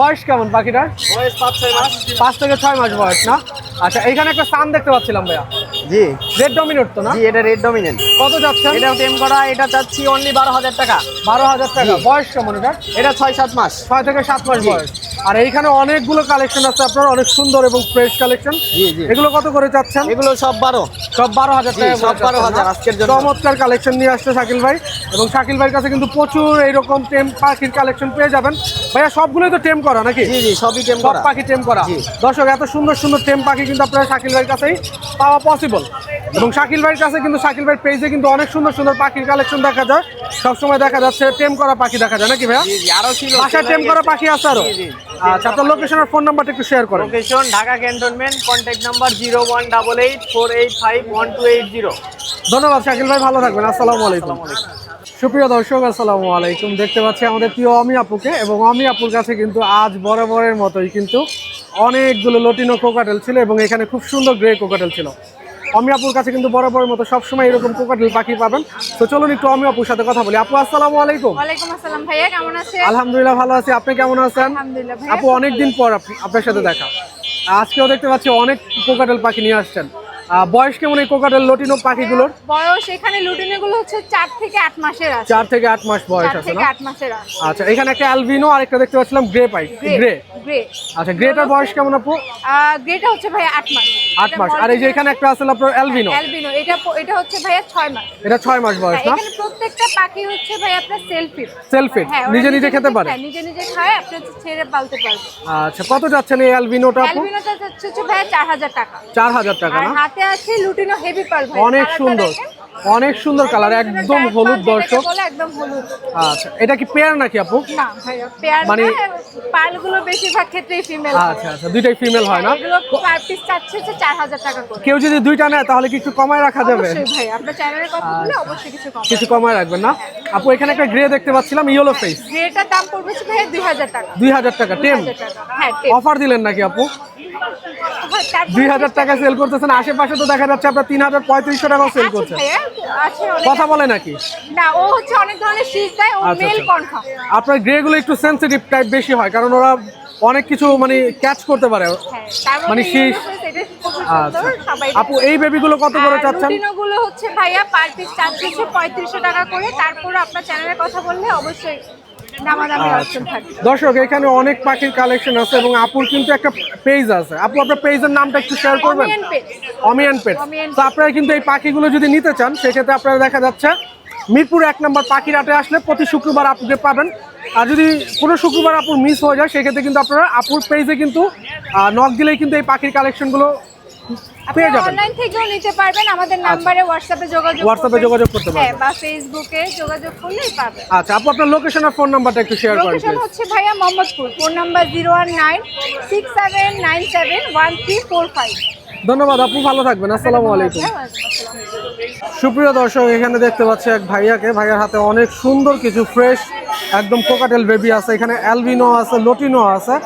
বয়স কেমন পাখিটার? বয়স 5-6 মাস। 5 থেকে 6 মাস বয়স না? আচ্ছা, এখানে একটা সান দেখতে পাচ্ছিলাম ভাইয়া, জি রেড ডমিনেট তো না? জি, এটা রেড ডমিনেন্ট। কত যাচ্ছেন? এটাও টেম করা, এটা চাচ্ছি অনলি 12,000 টাকা। 12,000 টাকা। বয়স কেমন এটা? এটা 6-7 মাস। 6 থেকে 7 মাস বয়স। আর এইখানে অনেকগুলো কালেকশন আছে আপনার, অনেক সুন্দর এবং ফ্রেশ কালেকশন। জি জি, এগুলো কত করে চাচ্ছেন? এগুলো সব 12। সব 12,000 জি, টাকা। সব 12,000 আজকের জন্য। চমৎকার কালেকশন নিয়ে আসছে শাকিল ভাই, এবং শাকিল ভাইয়ের কাছে কিন্তু প্রচুর এইরকম টেম পাখির কালেকশন পেয়ে যাবেন। ভাইয়া সবগুলোই তো টেম করা নাকি? জি জি, সবই টেম সব করা। পাখি টেম করা। জি। দর্শক, এত সুন্দর সুন্দর টেম পাখি কিন্তু আপনারা শাকিল ভাইয়ের কাছেই পাওয়া পসিবল। এবং শাকিল ভাইয়ের কাছে কিন্তু শাকিল ভাইয়ের পেজে কিন্তু অনেক সুন্দর সুন্দর পাখির কালেকশন দেখা যায়। সবসময় দেখা যাচ্ছে টেম করা পাখি দেখা যায় নাকি ভাইয়া? জি জি, আরো ছিল। বাসায় টেম করা পাখি আছে আরো? জি, জি। আচ্ছা, আপনার লোকেশন আর ফোন নাম্বারটা একটু শেয়ার করেন। Location Dhaka cantonment, contact number 01884851280। ধন্যবাদ শাকিল ভাই, ভালো থাকবেন। আসসালামু আলাইকুম। সুপ্রিয় দর্শক, আসসালামু আলাইকুম। দেখতে পাচ্ছি আমাদের প্রিয় অমি আপুকে, এবং অমি আপুর কাছে কিন্তু আজ বরাবরের মতোই কিন্তু অনেকগুলো লটিনো কোকাটেল ছিল, এবং এখানে খুব সুন্দর গ্রে কোকাটেল ছিল। অমি আপুর কাছে কিন্তু বরাবরের মতো সবসময় এরকম কোকাটেল পাখি পাবেন। তো চলুন একটু অমি আপুর সাথে কথা বলি। আপু, আসসালামু আলাইকুম। ওয়ালাইকুম আসসালাম ভাইয়া, কেমন আছেন? আলহামদুলিল্লাহ ভালো আছি, আপনি কেমন আছেন? আলহামদুলিল্লাহ ভাইয়া। আপু, অনেকদিন পর আপনার সাথে দেখা। আজকেও দেখতে পাচ্ছি অনেক কোকাটেল পাখি নিয়ে আসছেন। বয়স কেমন এই কোকাটেল লটিনো পাখিগুলোর? বয়স এখানে লুটিনোগুলো হচ্ছে 4 থেকে 8 মাসের আছে। 4 থেকে 8 মাস বয়স 4 আছে থেকে না? 8 মাসের আছে। আচ্ছা, এখানে একটা অ্যালবিনো আর একটা দেখতে পাচ্ছিলাম গ্রে পাই, গ্রে। গ্রে আচ্ছা, গ্রেটার বয়স কেমন আপু? গ্রেটা হচ্ছে ভাইয়া 8 মাস। 8 মাস। আর এই যে এখানে একটা আছে আপনার অ্যালবিনো, অ্যালবিনো, এটা হচ্ছে ভাইয়া 6 মাস। এটা 6 মাস বয়স না? এখানে প্রত্যেকটা পাখি হচ্ছে ভাই আপনার সেলফি। সেলফিট, ওরা নিজে নিজে খেতে পারে? হ্যাঁ, নিজে নিজে খায়, আপনি হচ্ছে ছেড়ে পালতে পারবেন। আচ্ছা, কত যাচ্ছেন এই অ্যালবিনোটা আপু? অ্যালবিনোটা হচ্ছে ভাইয়া 4,000 টাকা। 4,000 টাকা আর না? হাতে আছে লুটিনো হেভি পার্ল ভাই। অনেক সুন্দর, অনেক সুন্দর কালার, একদম হলুদ দর্শক। একদম হলুদ। আচ্ছা, এটা কি পেয়ার নাকি আপু? না ভাইয়া, পেয়ার মানে পার্লগুলো বেশিরভাগ ক্ষেত্রেই ফিমেল। আচ্ছা আচ্ছা, দুইটাই ফিমেল হয় না? এগুলো পার পিস চাচ্ছে হচ্ছে 4,000 টাকা করে। কেউ যদি দুইটা নেয় তাহলে কি একটু কমায় রাখা যাবে? অবশ্যই ভাই, আপনার চ্যানেলের কথা বলে অবশ্যই কিছু কম। কিছু কমায় রাখবেন না? আপু, এখানে একটা গ্রে দেখতে পাচ্ছিলাম, ইয়েলো ফেস। গ্রেটার দাম পড়বে হচ্ছে ভাইয়া 2,000 টাকা। 2,000 টাকা টেম? 2,000 টাকা। হ্যাঁ, টেপ। অফার দিলেন নাকি আপু? হ্যাঁ, তারপরে 2,000 টাকা সেল করতেছেন, আশেপাশে তো দেখা যাচ্ছে আপনার 3,3500 টাকাও সেল আছে করছেন। ভাইয়া, আছে অনেক। কথা বলে নাকি? না, ও হচ্ছে অনেক ধরনের শীষ দেয়, ও আচ্ছা, মেল আচ্ছা। কনফার্ম। আপনার গ্রে গুলো একটু সেনসিটিভ টাইপ বেশি হয়, কারণ ওরা অনেক কিছু মানে ক্যাচ করতে পারে। হ্যাঁ, তার মানে মধ্যে শীষ। ইয়েলো ফেস, এটা খুব আচ্ছা সুন্দর, সবাই আপু, এই বেবিগুলো কত করে চাচ্ছেন? লুটিনোগুলো হচ্ছে ভাইয়া পার পিস চাচ্ছে 3500 টাকা করে। তারপর আপনার চ্যানেলের কথা বললে অবশ্যই দামাদামি অপশন থাকে। দর্শক, এখানে অনেক পাখির কালেকশন আছে, এবং আপুর কিন্তু একটা পেজ আছে। আপু, আপনার পেজের নামটা একটু শেয়ার করবেন? অমিয়ান পেজ। অমিয়ান পেজ। অমিয়ান তো আপনারা কিন্তু এই পাখিগুলো যদি নিতে চান, সেক্ষেত্রে আপনারা দেখা যাচ্ছে মিরপুর 1 নম্বর পাখির হাটে আসলে প্রতি শুক্রবার আপুকে পাবেন। আর যদি কোনো শুক্রবার আপুর মিস হয়ে যায়, সেক্ষেত্রে কিন্তু আপনারা আপুর পেজে কিন্তু নক দিলেই কিন্তু এই পাখির কালেকশনগুলো পেয়ে যাবেন। অনলাইন থেকেও নিতে পারবেন, আমাদের নাম্বারে হোয়াটসঅ্যাপে যোগাযোগ করবেন। যোগাযোগ করতে পারবেন। হ্যাঁ, বা ফেসবুকে যোগাযোগ করলেই পাবেন। আচ্ছা আপু, আপনার লোকেশন আর ফোন নাম্বারটা একটু শেয়ার করেন লোকেশন প্লিজ। হচ্ছে ভাইয়া মোহাম্মদপুর, ফোন নাম্বার 01967971345। ধন্যবাদ আপু, ভালো থাকবেন। আসসালামু আলাইকুম। সুপ্রিয় দর্শক, এখানে দেখতে পাচ্ছি এক ভাইয়াকে, ভাইয়ার হাতে অনেক সুন্দর কিছু ফ্রেশ একদম কোকাটেল বেবি আছে। এখানে অ্যালবিনো আছে, লটিনো আছে,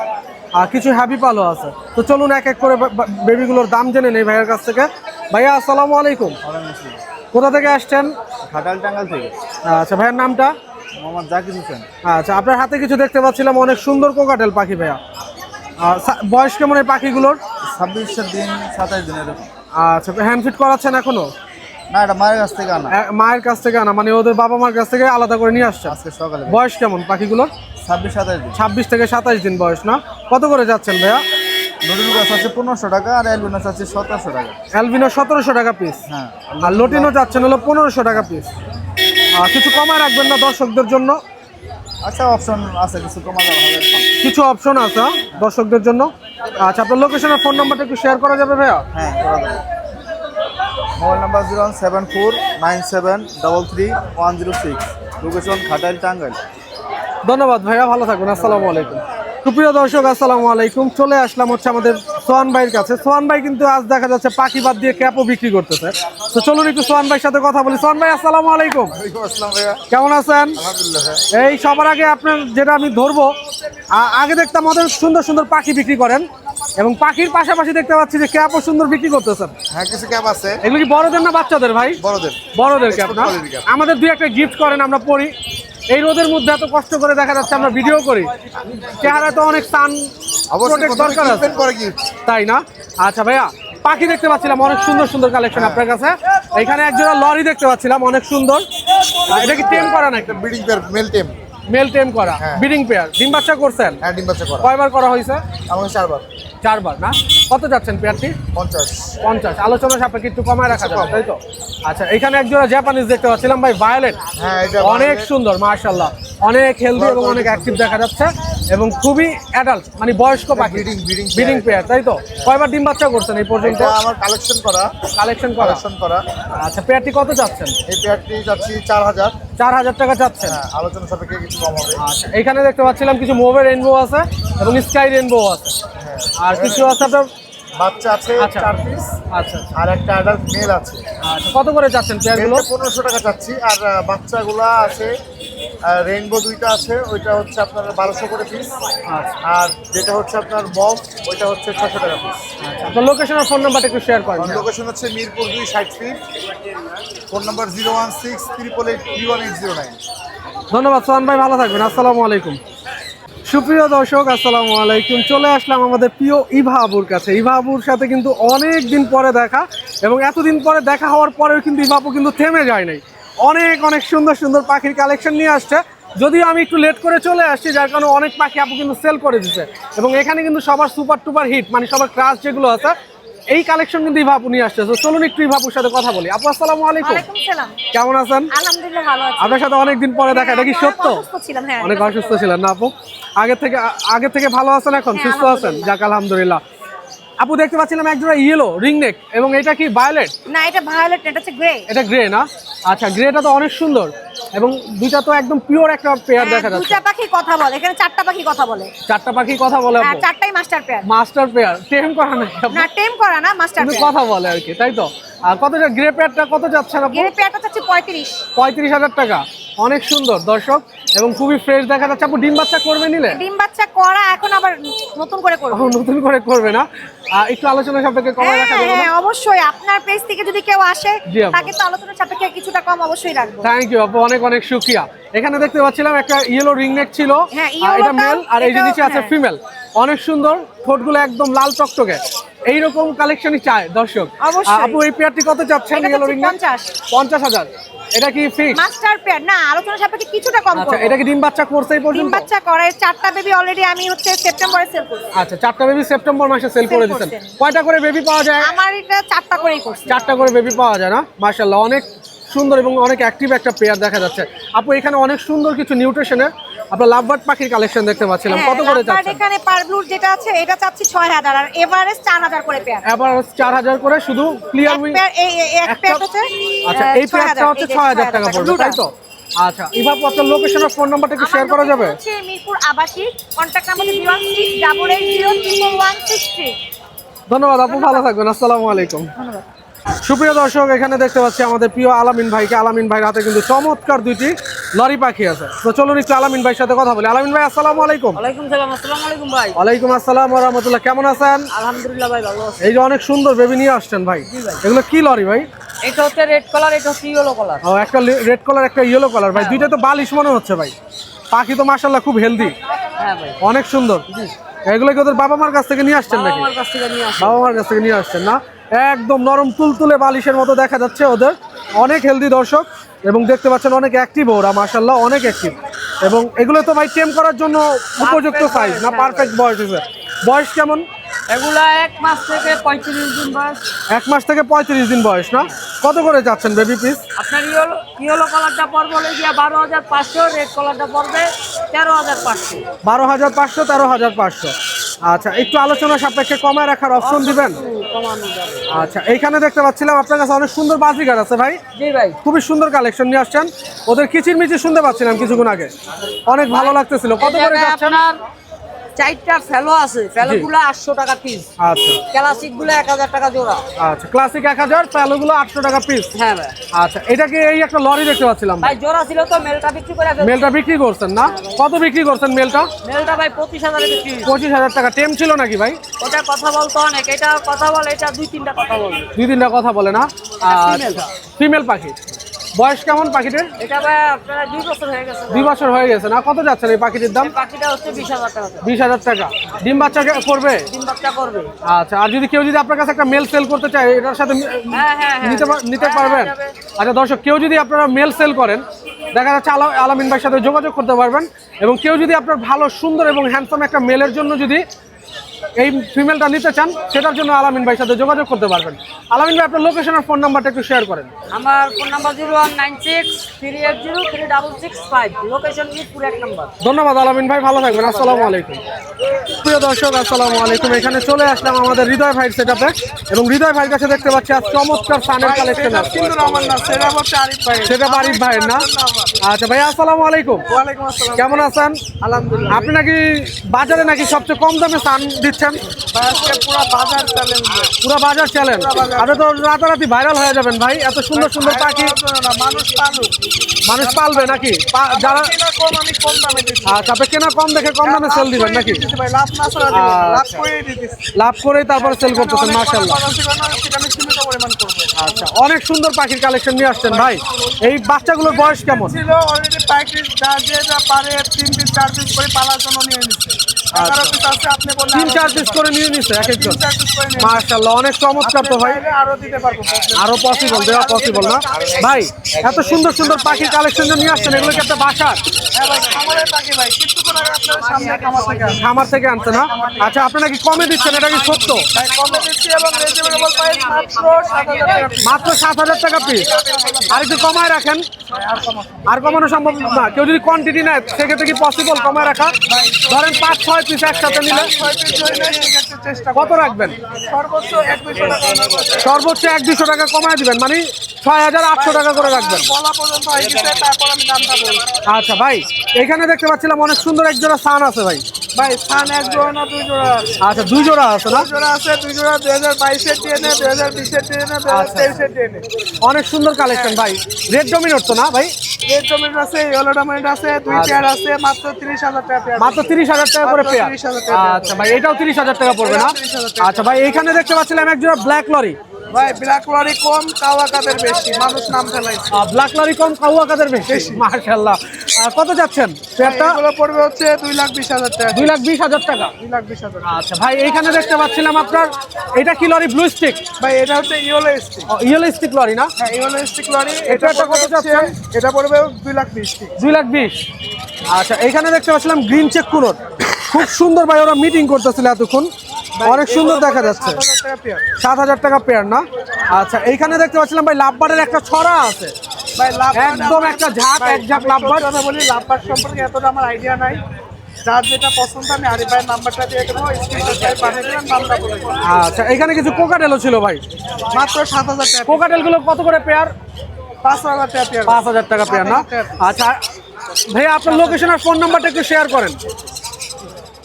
আর কিছু হ্যাপি পালও আছে। তো চলুন এক এক করে বেবিগুলোর দাম জেনে নেই ভাইয়ার কাছ থেকে। ভাইয়া, আসসালামু আলাইকুম। কোথা থেকে আসছেন? ঘাটাল টাঙ্গাল থেকে। আচ্ছা, ভাইয়ার নামটা? মোহাম্মদ জাকির হোসেন। আচ্ছা, আপনার হাতে কিছু দেখতে পাচ্ছিলাম, অনেক সুন্দর কোকাটেল পাখি ভাইয়া। বয়স কেমন এই পাখিগুলোর? 26 দিন 27 দিন এরকম। আচ্ছা, হ্যান্ড ফিট করাচ্ছেন এখনো? না, এটা মায়ের কাছ থেকে আনা। মায়ের কাছ থেকে আনা, মানে ওদের বাবা মার কাছ থেকে আলাদা করে নিয়ে আসছে? আজকে সকালে। বয়স কেমন পাখিগুলোর? 26-27 দিন। 26 থেকে 27 দিন বয়স না? কত করে যাচ্ছেন ভাইয়া? লটিনো গাছ আছে 1500 টাকা, আর অ্যালবিনো আছে 1700 টাকা। অ্যালবিনো 1700 টাকা পিস, হ্যাঁ। আর লটিনো যাচ্ছেন হলো 1500 টাকা পিস। কিছু কমায় রাখবেন না দর্শকদের জন্য? আচ্ছা, অপশন আছে, কিছু কমা যাওয়া হবে। কিছু অপশন আছে দর্শকদের জন্য। আচ্ছা, আপনার লোকেশন আর ফোন নাম্বারটা একটু শেয়ার করা যাবে ভাইয়া? হ্যাঁ, করা যাবে। Mobile number 07497333106, location Ghatail Tangail. ধন্যবাদ ভাইয়া, ভালো থাকবেন। আসসালামু আলাইকুম। সুপ্রিয় দর্শক, আসসালামু আলাইকুম। চলে আসলাম হচ্ছে আমাদের সোহান ভাইয়ের কাছে। সোহান ভাই কিন্তু আজ দেখা যাচ্ছে পাখি বাদ দিয়ে ক্যাপও বিক্রি করতেছে। তো চলুন একটু সোহান ভাইয়ের সাথে কথা বলি। সোহান ভাই, আসসালামু আলাইকুম। আসসালাম ভাইয়া। কেমন আছেন? আলহামদুলিল্লাহ। এই সবার আগে আপনার যেটা আমি ধরবো, আগে দেখতাম আমাদের সুন্দর সুন্দর পাখি বিক্রি করেন, এবং পাখির পাশাপাশি দেখতে পাচ্ছি যে ক্যাপও সুন্দর বিক্রি করতেছেন। হ্যাঁ, কিছু ক্যাপ আছে। এগুলো কি বড়দের না বাচ্চাদের ভাই? বড়দের। বড়দের ক্যাপ না? quality cap। আমাদের দুই একটা গিফট করেন, আমরা পড়ি। এই রোদের মধ্যে এত কষ্ট করে দেখা যাচ্ছে, আমরা ভিডিও করি, চেহারা তো অনেক সান দরকার আছে, তাই না? আচ্ছা ভাইয়া, পাখি দেখতে পাচ্ছিলাম অনেক সুন্দর সুন্দর কালেকশন আপনার কাছে। এখানে একজোড়া লরি দেখতে পাচ্ছিলাম অনেক সুন্দর। এটা কি টেম করা নাকি? ব্রিডিং পেয়ার, মেল টেম। মেল টেম করা, ব্রিডিং পেয়ার। ডিম বাচ্চা করছেন? হ্যাঁ, ডিম বাচ্চা করা। কয়বার করা হয়েছে? আমাকে 4 বার। 4 বার না? কত যাচ্ছেন পেয়ারটি? 50। 50। আলোচনা সাপেক্ষে একটু কমায় রাখা যাবে, তাই তো? আচ্ছা, এখানে একজোড়া জাপানিজ দেখতে পাচ্ছিলাম ভাই, ভায়োলেট। হ্যাঁ, এটা অনেক সুন্দর মাশাআল্লাহ, অনেক হেলদি এবং অনেক অ্যাক্টিভ দেখা যাচ্ছে এবং খুবই অ্যাডাল্ট, মানে বয়স্ক পাখি, ব্রিডিং পেয়ার, তাই তো? কয়বার ডিম বাচ্চা করছেন এই পর্যন্ত? এটা আমার কালেকশন করা। আচ্ছা, পেয়ারটি কত যাচ্ছেন? এই পেয়ারটি যাচ্ছি 4000। 4000 টাকা যাচ্ছেন। হ্যাঁ, আলোচনা সাপেক্ষে কিছু কম হবে। আচ্ছা, এখানে দেখতে পাচ্ছিলাম কিছু মোভে রেইনবো আছে এবং স্কাই রেইনবো আছে, আর কিছু আছে আপনার বাচ্চা আছে 4 পিস। আচ্ছা আর একটা অ্যাডাল্ট মেল আছে। আচ্ছা, কত করে যাচ্ছেন পেয়ারগুলো? 1500 টাকা চাচ্ছি। আর বাচ্চাগুলা আছে, রেইনবো দুইটা আছে, ওইটা হচ্ছে আপনার 1200 করে পিস। আর যেটা হচ্ছে আপনার বক, ওইটা হচ্ছে 600 টাকা পিস। তো লোকেশন আর ফোন নাম্বারটা একটু শেয়ার করেন। লোকেশন হচ্ছে মিরপুর 2, 60 ফিট। Phone number 016-888-31809। ধন্যবাদ সোহান ভাই, ভালো থাকবেন। আসসালামু আলাইকুম। সুপ্রিয় দর্শক, আসসালামু আলাইকুম। চলে আসলাম আমাদের প্রিয় ইভা আবুর কাছে। ইভা আবুর সাথে কিন্তু অনেক দিন পরে দেখা, এবং এতদিন পরে দেখা হওয়ার পরেও কিন্তু ইভা আপু কিন্তু থেমে যায় নাই। অনেক অনেক সুন্দর সুন্দর পাখির কালেকশন নিয়ে আসছে। যদিও আমি একটু লেট করে চলে আসছি, যার কারণে অনেক পাখি আপু কিন্তু সেল করে দিচ্ছে, এবং এখানে কিন্তু সবার সুপার টুপার হিট, মানে সবার ক্রাশ যেগুলো আছে, এই কালেকশন কিন্তু ইভা আপু নিয়ে আসছে। তো চলুন একটু ইভা আপুর সাথে কথা বলি। আপু আসসালামু আলাইকুম। ওয়ালাইকুম সালাম। কেমন আছেন? আলহামদুলিল্লাহ ভালো আছি। আপনার সাথে অনেকদিন পরে দেখা, এটা কি সত্য? অসুস্থ ছিলাম, হ্যাঁ। অনেক অসুস্থ ছিলেন না আপু? আগে থেকে ভালো আছেন এখন? সুস্থ আছেন? যাক আলহামদুলিল্লাহ। আপু দেখতে পাচ্ছিলাম একজোড়া ইয়েলো রিং নেক, এবং এটা কি ভায়োলেট? না, এটা ভায়োলেট না, এটা হচ্ছে গ্রে। এটা গ্রে না? আচ্ছা, গ্রেটা তো অনেক সুন্দর, এবং দুইটা তো একদম পিওর একটা পেয়ার দেখা যাচ্ছে। দুটা পাখি কথা বলে, এখানে 4টা পাখি কথা বলে। 4টা পাখি কথা বলে আর আপু? 4টাই মাস্টার পেয়ার। মাস্টার পেয়ার, টেম করা নাকি আপু? না, টেম করা না, মাস্টার কিন্তু পেয়ার। কথা বলে আর কি, তাই তো? আর কত গ্রে পেয়ারটা কত যাচ্ছে আপু? গ্রে পেয়ারটা হচ্ছে 35। 35,000 টাকা। অনেক সুন্দর দর্শক, এবং খুবই ফ্রেশ দেখা যাচ্ছে। আপু ডিম বাচ্চা করবে নিলে? ডিম বাচ্চা করা, এখন আবার নতুন করে করব। নতুন করে করবে না? একটু আলোচনা সাপেক্ষে কমায় রাখা যাবে না? হ্যাঁ, অবশ্যই। আপনার পেজ থেকে যদি কেউ আসে, জি আপু। তাকে তো আলোচনা সাপেক্ষে কিছুটা কম অবশ্যই রাখবো। থ্যাংক ইউ আপু, অনেক অনেক শুকরিয়া। এখানে দেখতে পাচ্ছিলাম একটা ইয়েলো রিং নেক ছিল, হ্যাঁ, এটা ইয়েলোটা, মেল, আর এই যে এটাও, নিচে আছে হ্যাঁ। ফিমেল। অনেক সুন্দর, ঠোঁটগুলো একদম লাল টকটকে। এইরকম কালেকশনই চায় দর্শক। অবশ্যই। আপু এই পেয়ারটি কত চাচ্ছেন? এটা ইয়েলো হচ্ছে রিং নেক 50,000। এটা কি ফিক্স? মাস্টার পেয়ার না, আলোচনা সাপেক্ষে কিছুটা কম আচ্ছা, করব। এটা কি ডিম বাচ্চা করছে এই ডিম পর্যন্ত? বাচ্চা করে 4টা বেবি অলরেডি আমি হচ্ছে সেপ্টেম্বরে সেল করছি। আচ্ছা, 4টা বেবি সেপ্টেম্বর মাসে সেল করে দিচ্ছেন। করছেন। কয়টা করে বেবি পাওয়া যায়? আমার এটা 4টা করেই করছি। 4টা করে বেবি পাওয়া যায় না? মাশাআল্লাহ, অনেক সুন্দর এবং অনেক অ্যাক্টিভ একটা পেয়ার দেখা যাচ্ছে। আপু এখানে অনেক সুন্দর কিছু নিউট্রিশনের আপনার লাভবার্ড পাখির কালেকশন দেখতে পাচ্ছিলাম, কত করে লাভবার্ড যাচ্ছে? এখানে পারব্লুর যেটা আছে এটা চাচ্ছি 6000, আর এভারেজ 4000 করে পেয়ার। এভারেজ 4000 করে, শুধু ক্লিয়ার উইং। এক পেয়ার হচ্ছে আচ্ছা, এই পেয়ারটা হচ্ছে 6000 টাকা পড়বে, তাই তো? আচ্ছা, ইভা আপু আপনার লোকেশন আর ফোন নাম্বারটা একটু শেয়ার করা যাবে? হচ্ছে মিরপুর আবাসিক, কন্টাক্ট নাম্বার 016880163। ধন্যবাদ আপু, ভালো থাকবেন। আসসালামু আলাইকুম। ধন্যবাদ। সুপ্রিয় দর্শক, এখানে দেখতে পাচ্ছি আমাদের প্রিয় আলামিন ভাইকে। আলামিন ভাইয়ের হাতে কিন্তু চমৎকার দুইটি লরি পাখি আছে। তো চলুন একটু আলামিন ভাইয়ের সাথে কথা বলি। আলামিন ভাই আসসালামু আলাইকুম। ওয়ালাইকুম সালাম। আসসালামু আলাইকুম ভাই। ওয়ালাইকুম আসসালাম ওয়া রাহমাতুল্লাহ। কেমন আছেন? আলহামদুলিল্লাহ ভাই, ভালো আছি। এই যে অনেক সুন্দর বেবি নিয়ে আসছেন ভাই, এগুলো কি লরি ভাই? এটা হচ্ছে রেড কালার, এটা হচ্ছে ইয়েলো কালার। ও, একটা রেড কালার, একটা ইয়েলো কালার ভাই। দুইটা তো বালিশ মনে হচ্ছে ভাই। পাখি তো মাশাআল্লাহ খুব হেলদি, হ্যাঁ ভাই, অনেক সুন্দর। এগুলো কি ওদের বাবা মার কাছ থেকে নিয়ে আসছেন নাকি? আমার কাছ থেকে নিয়ে আসি। বাবা মার কাছ থেকে নিয়ে আসছেন না? একদম নরম তুলতুলে বালিশের মতো দেখা যাচ্ছে ওদের, অনেক হেলদি দর্শক, এবং দেখতে পাচ্ছেন অনেক অ্যাক্টিভ ওরা, মাশাআল্লাহ অনেক অ্যাক্টিভ। এবং এগুলো তো ভাই টেম করার জন্য উপযুক্ত সাইজ না? পারফেক্ট বয়স হয়েছে। বয়স কেমন? এগুলা 1 মাস থেকে 35 দিন বয়স। 1 মাস থেকে 35 দিন বয়স না? কত করে যাচ্ছেন বেবি পিস? আপনার ইয়েলো কালারটা পড়বে হলো গিয়া 12500, রেড কালারটা পড়বে 13500। 12,500, 13,500। আচ্ছা, একটু আলোচনা সাপেক্ষে কমায় রাখার অপশন দিবেন? কমানো যাবে। আচ্ছা, এইখানে দেখতে পাচ্ছিলাম আপনার কাছে অনেক সুন্দর বাজিগার আছে ভাই। জি ভাই, খুবই সুন্দর কালেকশন নিয়ে আসছেন। ওদের কিচিরমিচির শুনতে পাচ্ছিলাম কিছুক্ষণ আগে, অনেক ভালো লাগতেছিল। কত করে যাচ্ছেন? আপনার 4টা ফেলো আছে, ফেলোগুলো 800 টাকা পিস। আচ্ছা ক্লাসিক গুলো 1000 টাকা জোড়া। আচ্ছা, ক্লাসিক 1000, প্যালোগুলো 800 টাকা পিস। হ্যাঁ ভাই। আচ্ছা, এটা কি এই একটা লরি দেখতে পাচ্ছিলাম ভাই জোড়া ছিল তো, মেলটা বিক্রি করে ফেলছি। মেলটা বিক্রি করছেন না? কত বিক্রি করছেন মেলটা? মেলটা ভাই 25000 এ বিক্রি। 25,000 টাকা। টেম ছিল নাকি ভাই? ওটা কথা বলতো অনেক, এটা কথা বলে, এটা 2-3টা কথা বলবে। 2-3টা কথা বলে না? female। ফিমেল পাখি। বয়স কেমন পাখিটির? এটা ভাই আপনারা 2 বছর হয়ে গেছে। 2 বছর হয়ে গেছে না? কত যাচ্ছেন এই পাখিটির দাম? এই পাখিটা হচ্ছে 20,000 টাকা। 20,000 টাকা। ডিম বাচ্চা করবে? ডিম বাচ্চা করবে। আচ্ছা, আর যদি কেউ যদি আপনার কাছে একটা মেল সেল করতে চায় এটার সাথে হ্যাঁ। নিতে পারবেন? যাবে। আচ্ছা দর্শক, কেউ যদি আপনারা মেল সেল করেন দেখা যাচ্ছে আলামিন ভাইয়ের সাথে যোগাযোগ করতে পারবেন। এবং কেউ যদি আপনার ভালো সুন্দর এবং হ্যান্ডসাম একটা মেলের জন্য যদি এই ফিমেলটা নিতে চান সেটার জন্য আলামিন ভাইয়ের সাথে যোগাযোগ করতে পারবেন। আলামিন ভাই, আপনার লোকেশন আর ফোন নাম্বারটা একটু শেয়ার করেন। আমার ফোন নাম্বার 0196380365, লোকেশন মিরপুর 1 নম্বর। ধন্যবাদ আলামিন ভাই, ভালো থাকবেন। আসসালামু আলাইকুম। প্রিয় দর্শক, আসসালামু আলাইকুম। এখানে চলে আসলাম আমাদের হৃদয় ভাইয়ের সেটআপে এবং হৃদয় ভাইয়ের কাছে দেখতে পাচ্ছি আজ চমৎকার সানের কালেকশন আছে। সেটা আরিফ ভাইয়ের না? আচ্ছা ভাই, আসসালামু আলাইকুম। ওয়ালাইকুম আসসালাম। কেমন আছেন? আলহামদুলিল্লাহ। আপনি নাকি বাজারে নাকি সবচেয়ে কম দামে সান দিচ্ছেন? আজকে পুরো বাজার চ্যালেঞ্জ। পুরো বাজার চ্যালেঞ্জ। আপনি তো রাতারাতি ভাইরাল হয়ে যাবেন ভাই, এত সুন্দর সুন্দর পাখি। মানুষ পালুক, মানুষ পালবে নাকি? যারা কম আমি কম দামে দিচ্ছি। আচ্ছা, আপনি কেনা কম দেখে কম দামে সেল দিবেন নাকি? ভাই লাভ না ছাড়া দিব না, লাভ করেই দিতেছি। লাভ করেই তারপরে সেল করতেছেন, মাশাআল্লাহ। সেখানে সীমিত পরিমাণ করবে। আচ্ছা, অনেক সুন্দর পাখির কালেকশন নিয়ে আসছেন ভাই। এই বাচ্চাগুলোর বয়স কেমন? ছিল অলরেডি প্যাকেজ যা পারে 3 পিস 4 পিস করে পালার জন্য নিয়ে নিচ্ছে। 11 পিস আছে, আপনি বললেন 3-4 পিস করে নিয়ে নিচ্ছে এক একজন। 4 পিস করে নিয়ে মাশাআল্লাহ, অনেক চমৎকার তো ভাই। নিচ্ছে। আরো দিতে পারবো। আরো পসিবল, দেওয়া পসিবল না ভাই? এত সুন্দর সুন্দর পাখির কালেকশন নিয়ে আসছেন, এগুলো কি একটা বাসার? হ্যাঁ ভাই, খামারের পাখি ভাই। কিছু করে আপনার সামনে খামার থেকে আসে। খামার থেকে আনছে না? আচ্ছা, আপনারা কি কমে দিচ্ছেন, এটা কি সত্য? ভাই কমে দিচ্ছি এবং রিজনেবল প্রাইস মাত্র 7,000 টাকা পিস। মাত্র 7,000 টাকা পিস। আর একটু কমায় রাখেন। আর কমানো সম্ভব না? কেউ যদি কোয়ান্টিটি নেয় সেক্ষেত্রে কি পসিবল কমায় রাখা? ধরেন 5-6 পিস একসাথে নিলে 6 পিস হইলে সেক্ষেত্রে চেষ্টা কত রাখবেন? সর্বোচ্চ 1-200 টাকা কমাবো। সর্বোচ্চ 1-200 টাকা কমায় দিবেন, মানে 6,800 টাকা করে রাখবেন। বলা পর্যন্ত হয়ে গেছে, তারপর আমি দামটা বলবো। আচ্ছা ভাই, এখানে দেখতে পাচ্ছিলাম অনেক সুন্দর এক জোড়া সান আছে ভাই। ভাই স্থান 1 জোড়া না 2 জোড়া আছে? আচ্ছা, 2 জোড়া আছে না? 2 জোড়া আছে। 2 জোড়া 2022 এর ডিএনএ, 2020 এর ডিএনএ, 2023 এর ডিএনএ। অনেক সুন্দর কালেকশন ভাই। রেড ডমিনেট তো না ভাই? রেড ডমিনেট আছে, ইয়েলো ডমিনেট আছে, 2 পেয়ার আছে, মাত্র 30,000 টাকা পেয়ার। মাত্র 30,000 টাকা করে মাত্র পেয়ার। 30,000 টাকা পেয়ার। আচ্ছা ভাই, এটাও 30,000 টাকা পড়বে না? 30,000 টাকা। আচ্ছা ভাই, এখানে দেখতে পাচ্ছিলাম এক জোড়া ব্ল্যাক লরি। ভাই ব্ল্যাক লরি কম, কাওয়া কাদের বেশি, মানুষ নাম ফেলাইছে। ব্ল্যাক লরি কম, কাউয়া কাদের বেশি। মাশাআল্লাহ। কত যাচ্ছেন পেয়ারটা? এগুলো পড়বে হচ্ছে 2,20,000 টাকা। 2,20,000 টাকা। 2,20,000। আচ্ছা ভাই, এইখানে দেখতে পাচ্ছিলাম আপনার, এটা কি লরি? Blue stick? ভাই এটা হচ্ছে yellow stick. Yellow stick lory না? হ্যাঁ ইয়েলো স্টিক লরি। এটা কত পড়বে যাচ্ছে? হচ্ছে- এটা পড়বে 2,20,000 টাকা। 2,20,000। আচ্ছা, এখানে দেখতে পাচ্ছিলাম গ্রিন চেক কুরোট, খুব সুন্দর ভাই। ওরা মিটিং করতেছিল এতক্ষণ, অনেক সুন্দর দেখা যাচ্ছে। 7,000 টাকা পেয়ার। 7,000 টাকা পেয়ার না? আচ্ছা, এইখানে দেখতে পাচ্ছিলাম ভাই লাভবারের একটা ছড়া আছে। ভাই লাভ একদম একটা ঝাঁক, এক ঝাঁক লাভবার্ড। কথা বলি, লাভবার্ড সম্পর্কে এতটা আমার আইডিয়া নাই। যার যেটা পছন্দ আমি আরিফ ভাইয়ের নাম্বারটা দিয়ে দেবো, স্ক্রিনশট দিয়ে পাঠিয়ে দেবেন, দামটা বলে দেবো। আচ্ছা, এখানে কিছু কোকাটেলও ছিল ভাই। মাত্র 7,000 টাকা। কোকাটেল গুলো কত করে পেয়ার? 5,000 টাকা পেয়ার। 5,000 টাকা পেয়ার না? আচ্ছা ভাই, আপনার লোকেশন আর ফোন নাম্বারটা একটু শেয়ার করেন।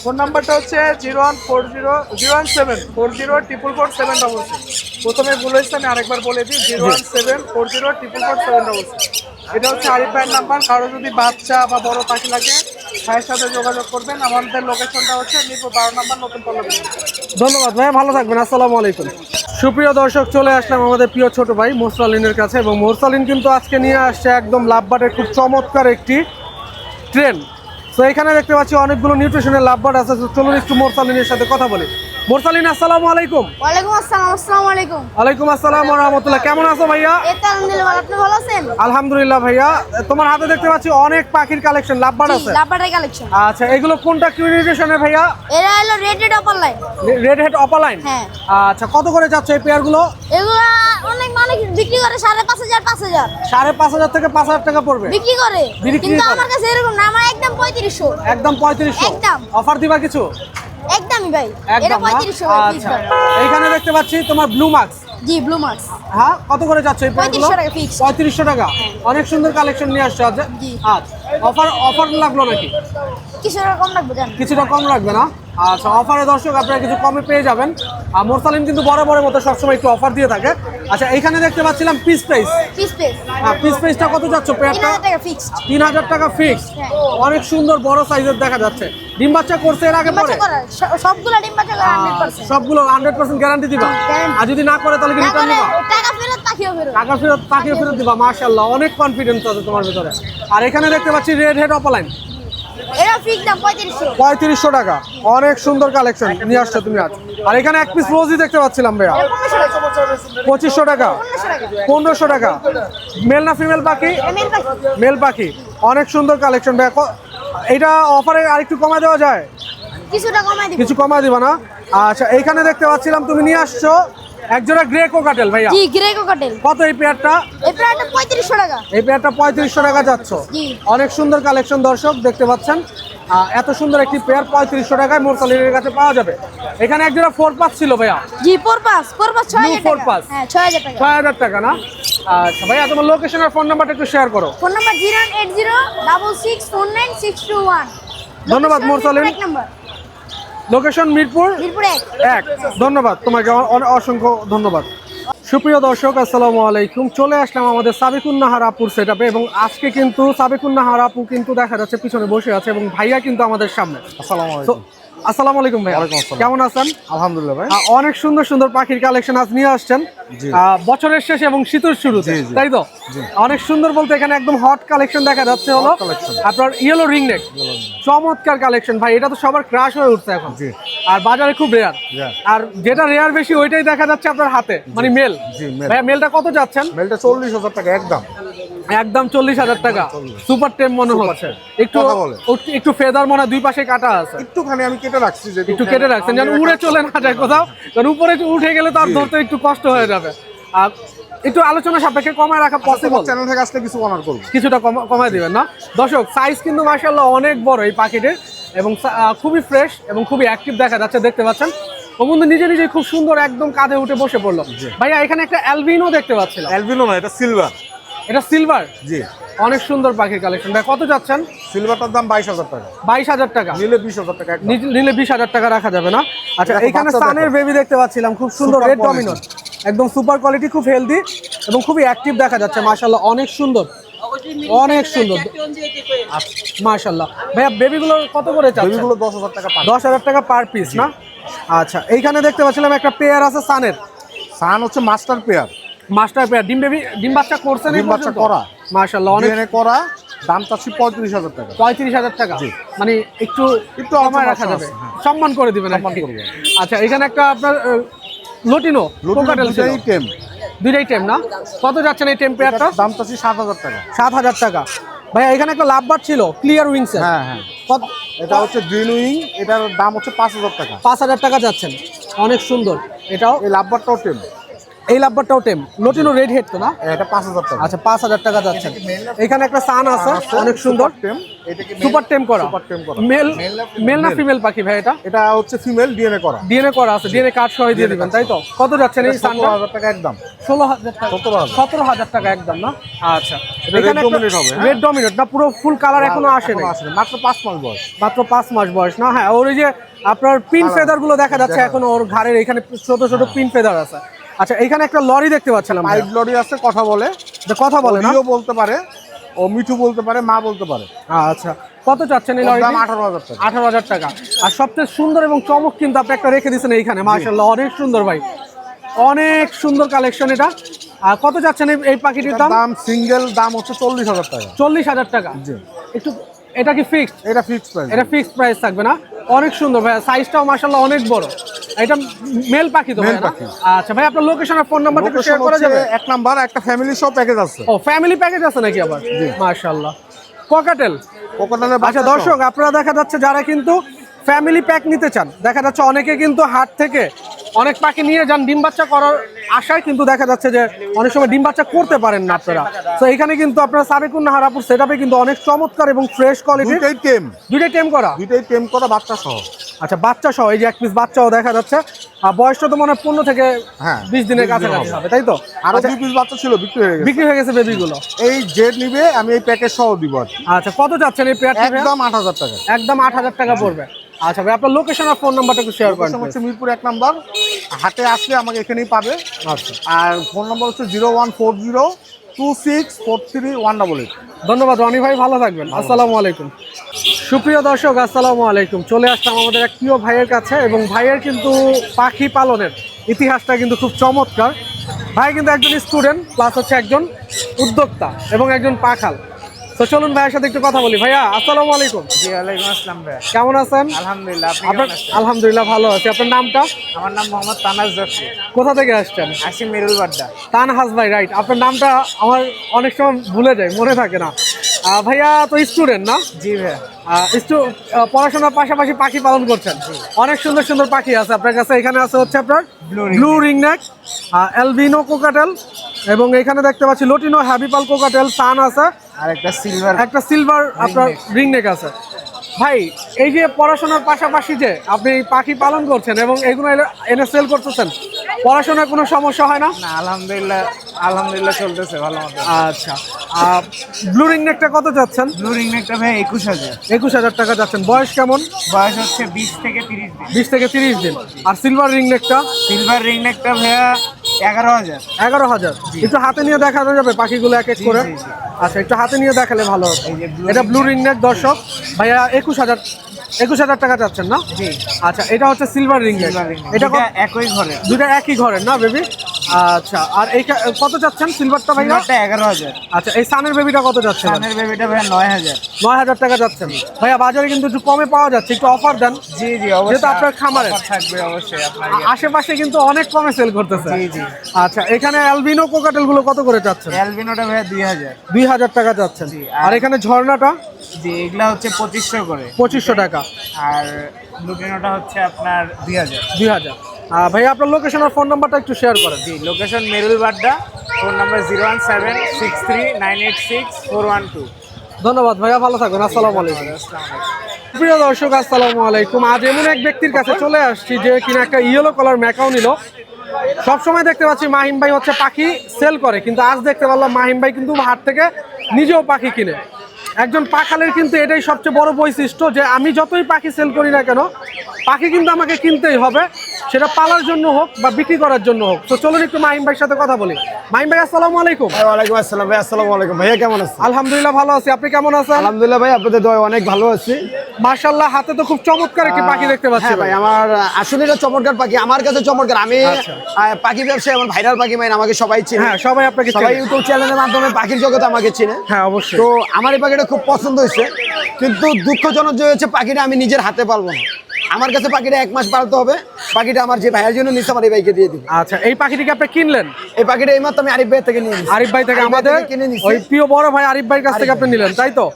ফোন নাম্বারটা হচ্ছে 0140404047766। প্রথমে বলেছি, আমি আরেকবার বলে দিই, 01740447766। এটা হচ্ছে আরিফ ভাইয়ের নাম্বার। কারো যদি বাচ্চা বা বড় পাখি লাগে ভাইয়ের সাথে যোগাযোগ করবেন। আমাদের লোকেশনটা হচ্ছে মিরপুর 12 নম্বর, নতুন পল্লবী। ধন্যবাদ ভাই, ভালো থাকবেন। আসসালামু আলাইকুম। সুপ্রিয় দর্শক, চলে আসলাম আমাদের প্রিয় ছোট ভাই মোরসালিনের কাছে এবং মোরসালিন কিন্তু আজকে নিয়ে আসছে একদম লাভবার্ডের খুব চমৎকার একটি ট্রেন। তো এখানে দেখতে পাচ্ছি অনেকগুলো নিউট্রিশনের লাভবার্ড আছে। তো চলুন একটু মোরসালিনের সাথে কথা বলি। মোরসালিন, আসসালামু আলাইকুম। ওয়ালাইকুম আসসালাম। আসসালামু আলাইকুম। ওয়ালাইকুম আসসালাম ওয়া রাহমাতুল্লাহ। কেমন আছো ভাইয়া? এই তো আলহামদুলিল্লাহ, আপনি ভালো আছেন? আলহামদুলিল্লাহ ভাইয়া। তোমার হাতে দেখতে পাচ্ছি অনেক পাখির কালেকশন, লাভবার্ড আছে। লাভবার্ডের কালেকশন। আচ্ছা, এগুলো কোনটা কি নিউট্রিশনের ভাইয়া? এরা হলো rated upper line. Red head opaline? হ্যাঁ। আচ্ছা, কত করে যাচ্ছে এই পেয়ারগুলো? এগুলা অনেক মানে বিক্রি করে 5,500 5,000 5,500 থেকে 5,000 টাকা পড়বে বিক্রি করে। বিক্রি কিন্তু করে। আমার কাছে এরকম না, আমার একদম 3500। একদম 3500? একদম। অফার দিবা কিছু? একদমই ভাই, এটা একদম না? 3500 ভাই, fixed আচ্ছা, ভাই। এইখানে দেখতে পাচ্ছি তোমার ব্লু মার্কস। জি, ব্লু মার্কস। হ্যাঁ, কত করে যাচ্ছে এই পেয়ারগুলো? 3500 টাকা fixed। 3500 টাকা। অনেক সুন্দর কালেকশন নিয়ে আসছে আজ। জি। আচ্ছা, অফার লাগলো নাকি? কিছুটা কম রাখবো জান। কিছুটা কম রাখবে না? আচ্ছা, অফারে দর্শক আপনারা কিছু কমে পেয়ে যাবেন। আর মোরসালিন কিন্তু বরাবরের মতো সবসময় একটু অফার দিয়ে থাকে। আচ্ছা, এইখানে দেখতে পাচ্ছিলাম piece price. Piece piece piece প্রাইসটা কত যাচ্ছে পেয়ারটা? 3000 টাকা ফিক্সড। 3,000 টাকা ফিক্স। হ্যাঁ। অনেক সুন্দর বড় সাইজের দেখা যাচ্ছে। ডিম বাচ্চা করছে এর আগে পরে? বাচ্চা করা সবগুলা ডিম বাচ্চা করা 100%। সবগুলো 100% গ্যারান্টি দিবা? guarantee। আর যদি না করে তাহলে কি না রিটার্ন করে দিবা? টাকা ফেরত পাখি পাখিও বেরোবে। পাখিও ফেরত দিবা, মাশাআল্লাহ অনেক কনফিডেন্স আছে তোমার ভিতরে। আর এখানে দেখতে পাচ্ছি রেড হেড অপালাইন, এটা ফিক্স দাম 3500। 3500 টাকা, অনেক সুন্দর কালেকশন নিয়ে আসছো তুমি আজ। আর এখানে এক পিস রোজই দেখতে পাচ্ছিলাম ভাইয়া, 2500 টাকা, 1500 টাকা। মেল না ফিমেল পাখি? মেল পাখি। মেল পাখি, অনেক সুন্দর কালেকশন ভাইয়া। এটা অফারে আরেকটু কমায় দেওয়া যায়? কিছুটা কমাই দিব। কিছু কমায় দিবা না? আচ্ছা, এইখানে দেখতে পাচ্ছিলাম তুমি নিয়ে আসছো একজোড়া গ্রে কোকাটেল ভাইয়া, জি গ্রে কোকাটেল। কত এই পেয়ারটা? এই প্রায়টা 3500 টাকা। এই পেয়ারটা 3500 টাকা যাচ্ছ। জি। অনেক সুন্দর কালেকশন দর্শক দেখতে পাচ্ছেন। এত সুন্দর একটি পেয়ার 3500 টাকায় মোরসালিনের কাছে পাওয়া যাবে। এখানে একজোড়া 4 পাস ছিল ভাইয়া, জি পরপাস 6000 four টাকা। pass। হ্যাঁ 6000 টাকা। 6000 টাকা না? আচ্ছা ভাইয়া, তোমার লোকেশন আর ফোন নাম্বারটা একটু শেয়ার করো। Phone number 08066499621। ধন্যবাদ মোরসালিন। এক নাম্বার লোকেশন মিরপুর মিরপুর 1। 1। ধন্যবাদ তোমাকে, অসংখ্য ধন্যবাদ। সুপ্রিয় দর্শক আসসালামু আলাইকুম, চলে আসলাম আমাদের সাবিকুন্নাহার আপুর সেটআপে এবং আজকে কিন্তু সাবিকুন্নাহার আপু কিন্তু দেখা যাচ্ছে পিছনে বসে আছে এবং ভাইয়া কিন্তু আমাদের সামনে। আসসালামু তো আলাইকুম। আসসালামু আলাইকুম ভাই, ওয়ালাইকুম আসসালাম। কেমন আছেন? আলহামদুলিল্লাহ ভাই। অনেক সুন্দর সুন্দর পাখির কালেকশন আজ নিয়ে আসছেন জি। বছরের শেষে এবং শীতের শুরুতে, জি, জি। তাই তো? অনেক সুন্দর বলতে এখানে একদম হট কালেকশন দেখা যাচ্ছে হলো collection। আপনার ইয়েলো রিংনেক, চমৎকার কালেকশন ভাই, এটা তো সবার ক্রাশ হয়ে উঠছে এখন। জি। আর বাজারে খুব রেয়ার, Rare। আর যেটা রেয়ার বেশি ওইটাই দেখা যাচ্ছে আপনার হাতে, মানে মেল। জি, male। ভাই মেলটা কত যাচ্ছেন? মেলটা 40000 টাকা একদম। একদম 40000 টাকা। সুপার টেম মনে হচ্ছে, একটু কথা বলে। একটু ফেদার মনে হয় দুই পাশে কাটা আছে, একটুখানি আমি কেটে রাখছি, যে একটু কেটে রাখছেন যেন উড়ে চলে না যায় কোথাও, কারণ উপরে উঠে গেলে তো আর জি। ধরতে একটু কষ্ট হয়ে যাবে। আর একটু আলোচনা সাপেক্ষে কমায় রাখা পসিবল, চ্যানেল থেকে আসলে কিছু অনার করবো। কিছুটা কমায় দিবেন না? দর্শক সাইজ কিন্তু মাশাআল্লাহ অনেক বড় এই পাখিটির এবং খুবই ফ্রেশ এবং খুবই অ্যাক্টিভ দেখা যাচ্ছে, দেখতে পাচ্ছেন। ও বন্ধু নিজে নিজে খুব সুন্দর একদম কাঁধে উঠে বসে পড়লো। ভাইয়া এখানে একটা অ্যালবিনো দেখতে পাচ্ছিলাম, অ্যালবিনো না, এটা সিলভার। এটা সিলভার, জি। অনেক সুন্দর পাখির কালেকশন। ভাই কত যাচ্ছেন? সিলভারটার দাম 22000 টাকা। 22000 টাকা। নিলে 20000 টাকা একদম। নিলে 20000 টাকা রাখা যাবে না? আচ্ছা, দেখো, এখানে বাচ্চা সানের দেখো। বেবি দেখতে পাচ্ছিলাম, খুব সুন্দর Super রেড quality। ডমিনেন্ট, একদম সুপার কোয়ালিটি, খুব হেলদি এবং খুবই অ্যাক্টিভ দেখা যাচ্ছে মাশাআল্লাহ, অনেক সুন্দর, অনেক সুন্দর মাশাআল্লাহ। ভাইয়া বেবিগুলো কত করে চাচ্ছেন? বেবিগুলো 10000 টাকা পার। 10000 টাকা পার পিস না? আচ্ছা, এইখানে দেখতে পাচ্ছিলাম একটা পেয়ার আছে সানের, সান হচ্ছে মাস্টার পেয়ার। Master pair. ডিম বাচ্চা করছে না? ডিম বাচ্চা করা। মাশাআল্লাহ, অনেক। ডিএনএ করা, দাম চাচ্ছি 35000 টাকা। 35000 টাকা, জি। মানে একটু একটু কমায় আলোচনা রাখা যাবে, আছে, হ্যাঁ। সম্মান করে দিবেন আর সম্মান কি। করবো। আচ্ছা, এখানে একটা আপনার লটিনো কোকাটেল ছিল, দুটাই টেম। দুইটাই টেম না? কত যাচ্ছেন এই টেম পেয়ারটা? দাম চাচ্ছি 7000 টাকা। 7000 টাকা। ভাইয়া এখানে একটা লাভবার্ড ছিল ক্লিয়ার উইংস, হ্যাঁ হ্যাঁ, কত? এটা হচ্ছে গ্রিন উইং, এটার দাম হচ্ছে 5000 টাকা। 5000 টাকা যাচ্ছেন, অনেক সুন্দর। এটাও এই লাভবারটাও টেম। এই লাভবারটাও টেম, লটিনো রেড হেড তো না? এটা 5000 টাকা। আচ্ছা, 5000 টাকা যাচ্ছেন। এখানে একটা সান আছে, অনেক সুন্দর, টেম। এটাকে সুপার টেম করা। সুপার টেম করা। মেল না ফিমেল পাখি ভাই? এটা এটা হচ্ছে ফিমেল, ডিএনএ করা। ডিএনএ করা আছে, ডিএনএ কার্ড সহ দিয়ে দিবেন, তাই তো? কত যাচ্ছেন এই সানটা? 17000 টাকা একদম। 16000 টাকা, 17000 17000 টাকা একদম না? আচ্ছা, এটা red dominant হবে, হ্যাঁ? রেড ডমিনেট না? পুরো ফুল কালার এখনো আসে এখনো নাই, আসেনি, মাত্র 5 মাস বয়স। মাত্র 5 মাস বয়স না? হ্যাঁ, ওর এই যে আপনার পিন ফেদার গুলো দেখা যাচ্ছে এখন ওর ঘাড়ের এখানে ছোট ছোট পিন ফেদার আছে। আচ্ছা, এখানে একটা লরি দেখতে পাচ্ছিলাম, পাইপ লরি আছে, কথা বলে। কথা বলে না? ওরিও বলতে পারে, ও মিঠু বলতে পারে, মা বলতে পারে। আচ্ছা, কত চাচ্ছেন এই ওর লরি? দাম 18000 টাকা। 18000 টাকা। আর সবচেয়ে সুন্দর এবং চমক কিন্তু আপনি একটা রেখে দিয়েছেন এইখানে, মাশাআল্লাহ অনেক সুন্দর ভাই, অনেক সুন্দর কালেকশন এটা। আর কত যাচ্ছেন এই পাখিটির এটার দাম? দাম সিঙ্গেল দাম হচ্ছে 40000 টাকা। 40000 টাকা। জি। একটু, এটা কি ফিক্সড? এটা ফিক্সড প্রাইস। এটা ফিক্সড প্রাইস থাকবে না? অনেক সুন্দর ভাই, সাইজটাও মাশাআল্লাহ অনেক বড়। এটা মেল পাখি তো ভাই Male না? পাখি। আচ্ছা ভাই, আপনার লোকেশন আর ফোন নাম্বারটা একটু শেয়ার করা যাবে? এক নাম্বার একটা ফ্যামিলি সব প্যাকেজ আছে। ও, ফ্যামিলি প্যাকেজ আছে নাকি আবার? মাশাআল্লাহ। কোকাটেল। কোকোনাটের আচ্ছা বাচ্চা দর্শক, আপনারা দেখা যাচ্ছে যারা কিন্তু ফ্যামিলি প্যাক নিতে চান, দেখা যাচ্ছে অনেকে কিন্তু হাট থেকে অনেক পাখি নিয়ে যান ডিম বাচ্চা করার আশায়, কিন্তু দেখা যাচ্ছে যে অনেক সময় ডিম বাচ্চা করতে পারেন না আপনারা। তো এখানে কিন্তু আপনারা সাবিকুন্নাহার আপুর সেটআপে কিন্তু অনেক চমৎকার এবং ফ্রেশ কোয়ালিটির দুইটাই টেম। দুইটাই টেম করা। দুইটাই টেম করা বাচ্চা সহ। আচ্ছা, বাচ্চা সহ, এই যে এক পিস বাচ্চাও দেখা যাচ্ছে। আর বয়সটা তো মনে হয় 15 থেকে হ্যাঁ, 20 দিনের 20 দিন কাছাকাছি হবে। হবে, তাই তো? আরো আচ্ছা, 2 পিস বাচ্চা ছিল, বিক্রি হয়ে গেছে। বিক্রি হয়ে গেছে বেবিগুলো। এই জেড নিবে, আমি এই প্যাকেজ সহ দিব আর কি। আচ্ছা, কত যাচ্ছেন এই পেয়ারটা? একদম 8000 টাকা। একদম 8000 টাকা পড়বে। আচ্ছা ভাই, আপনার লোকেশন আর ফোন নাম্বারটা একটু শেয়ার করেন। লোকেশন হচ্ছে মিরপুর 1 নাম্বার। হাটে আসলে আমাকে এখানেই পাবে। আচ্ছা, আর ফোন নাম্বার হচ্ছে 01402643188। ধন্যবাদ রনি ভাই, ভালো থাকবেন। আসসালামু আলাইকুম। সুপ্রিয় দর্শক, আসসালামু আলাইকুম। চলে আসলাম আমাদের এক প্রিয় ভাইয়ের কাছে এবং ভাইয়ের কিন্তু পাখি পালনের ইতিহাসটা কিন্তু খুব চমৎকার। ভাই কিন্তু একজন স্টুডেন্ট প্লাস হচ্ছে একজন উদ্যোক্তা এবং একজন পাখাল। তো চলুন ভাইয়ের সাথে একটু কথা বলি। ভাইয়া আসসালামু আলাইকুম। জি ওয়ালাইকুম আসসালাম ভাই। কেমন আছেন? আলহামদুলিল্লাহ, আপনি আপনার? কেমন আছেন? আলহামদুলিল্লাহ ভালো আছি। আপনার নামটা? আমার নাম মোহাম্মদ তানাজ জাফরি, কোথা থেকে আসছেন? আসি মিরুল বাড্ডা। তানহাজ ভাই, রাইট। আপনার নামটা আমার অনেক সময় ভুলে যায়, মনে থাকে না। ভাইয়া তো স্টুডেন্ট না? জি ভাই। পড়াশোনার পাশাপাশি পাখি পালন করছেন। অনেক সুন্দর সুন্দর পাখি আছে আপনার কাছে। এখানে আছে হচ্ছে আপনার ব্লু রিংনেক, অ্যালবিনো কোকাটেল, এবং এখানে দেখতে পাচ্ছি লটিনো হ্যাবিপাল কোকাটেল, সান আছে, আর একটা সিলভার। একটা সিলভার আপনার রিংনেক আছে। ভাই এই যে পড়াশোনার পাশাপাশি যে আপনি পাখি পালন করছেন এবং এগুলো এনে সেল করতেছেন, পড়াশোনার কোনো সমস্যা হয় না? না, আলহামদুলিল্লাহ, আলহামদুলিল্লাহ চলতেছে ভালো মতো। আচ্ছা, ব্লু রিংনেকটা কত যাচ্ছেন? ব্লু রিং একটা ভাই 21,000। 21,000 টাকা যাচ্ছেন। বয়স কেমন? বয়স হচ্ছে 20 থেকে 30 দিন। 20 থেকে 30 দিন। আর সিলভার রিংনেকটা? সিলভার রিং একটা ভাইয়া 11,000। 11,000। একটু হাতে নিয়ে দেখানো যাবে পাখিগুলো এক এক করে? জি, জি। আচ্ছা, একটু হাতে নিয়ে দেখালে ভালো হতো। এই যে blue এটা ব্লু রিংনেক দর্শক। ভাইয়া 21,000 টাকা যাচ্ছেন না? জি। আচ্ছা, এটা হচ্ছে সিলভার রিংনেক। সিলভার রিং এটা এটা একই ঘরে। দুটা একই ঘরের না বেবি? আচ্ছা, আর এই কত যাচ্ছেন সিলভারটা ভাইয়া? সিলভারটা 11,000। আচ্ছা, এই সানের বেবিটা কত যাচ্ছে? সানের বেবিটা ভাইয়া 9,000। 9,000 টাকা যাচ্ছেন। ভাইয়া বাজারে কিন্তু একটু কমে পাওয়া যাচ্ছে, একটু অফার দেন। জি জি, যেহেতু অবশ্যই আপনার খামারে offer থাকবে অবশ্যই আপনার। আশেপাশে কিন্তু অনেক কমে সেল করতেছে। জি, জি। আচ্ছা, এখানে অ্যালবিনো কোকাটেল গুলো কত করে যাচ্ছেন? অ্যালবিনোটা ভাইয়া 2,000। 2,000 টাকা যাচ্ছেন। জি, আর এখানে ঝর্ণাটা জি, এগুলা হচ্ছে 2500 করে। 2500 টাকা। আর লুটিনোটা হচ্ছে আপনার 2,000। 2,000। ভাইয়া আপনার লোকেশন আর ফোন নাম্বারটা একটু শেয়ার করেন। জি, location Merul Badda, phone number 01763986412। ধন্যবাদ ভাইয়া, ভালো থাকবেন। আসসালামু আলাইকুম। প্রিয় দর্শক আসসালামু আলাইকুম। আজ এমন এক ব্যক্তির কাছে চলে আসছি যে কিনা একটা ইয়েলো কালার ম্যাকাও নিল। সবসময় দেখতে পাচ্ছি মাহিম ভাই হচ্ছে পাখি সেল করে, কিন্তু আজ দেখতে পারলাম মাহিম ভাই কিন্তু হাট থেকে নিজেও পাখি কিনে। একজন পাখালের কিন্তু এটাই সবচেয়ে বড় বৈশিষ্ট্য যে আমি যতই পাখি সেল করি না কেন, পাখি কিন্তু আমাকে কিনতেই হবে, সেটা পালার জন্য হোক বা বিক্রি করার জন্য হোক। তো চলুন একটু মাহিম ভাইয়ের সাথে কথা বলি। মাহিম ভাই আসসালামু আলাইকুম। ওয়ালাইকুম আসসালাম ভাই। আসসালামু আলাইকুম ভাইয়া, কেমন আছেন? আলহামদুলিল্লাহ ভালো আছি, আপনি কেমন আছেন? আলহামদুলিল্লাহ ভাই, আপনাদের দয় অনেক ভালো আছি। মাশাআল্লাহ, হাতে তো খুব চমৎকার একটি পাখি দেখতে পাচ্ছি হ্যাঁ ভাই, ভাই। আমার আসলে এটা চমৎকার পাখি, আমার কাছে চমৎকার। আমি আচ্ছা। পাখি ব্যবসায়ী, আমার ভাইরাল পাখি মাইন, আমাকে সবাই চিনে। হ্যাঁ, সবাই আপনাকে সবাই চেনে। ইউটিউব চ্যানেলের মাধ্যমে পাখির জগতে আমাকে চিনে। হ্যাঁ অবশ্যই। তো আমার এই পাখিটা খুব পছন্দ হয়েছে, কিন্তু দুঃখজনক যে হয়েছে পাখিটা আমি নিজের হাতে পালবো না। আমার কাছে পাখিটা 1 মাস পালতে হবে। পাখিটা আমার যে ভাইয়ের জন্য নিচ্ছে, আমার এই ভাইকে দিয়ে দিবে। আচ্ছা, এই পাখিটিকে আপনি কিনলেন? এই পাখিটা এইমাত্র আমি আরিফ ভাই থেকে নিয়ে নিয়েছি। আরিফ ভাই থেকে, আরিফ ভাই আমাদের থেকে কিনে নিছি। ওই প্রিয় বড় ভাই আরিফ ভাইয়ের কাছ থেকে আপনি নিলেন, তাই তো?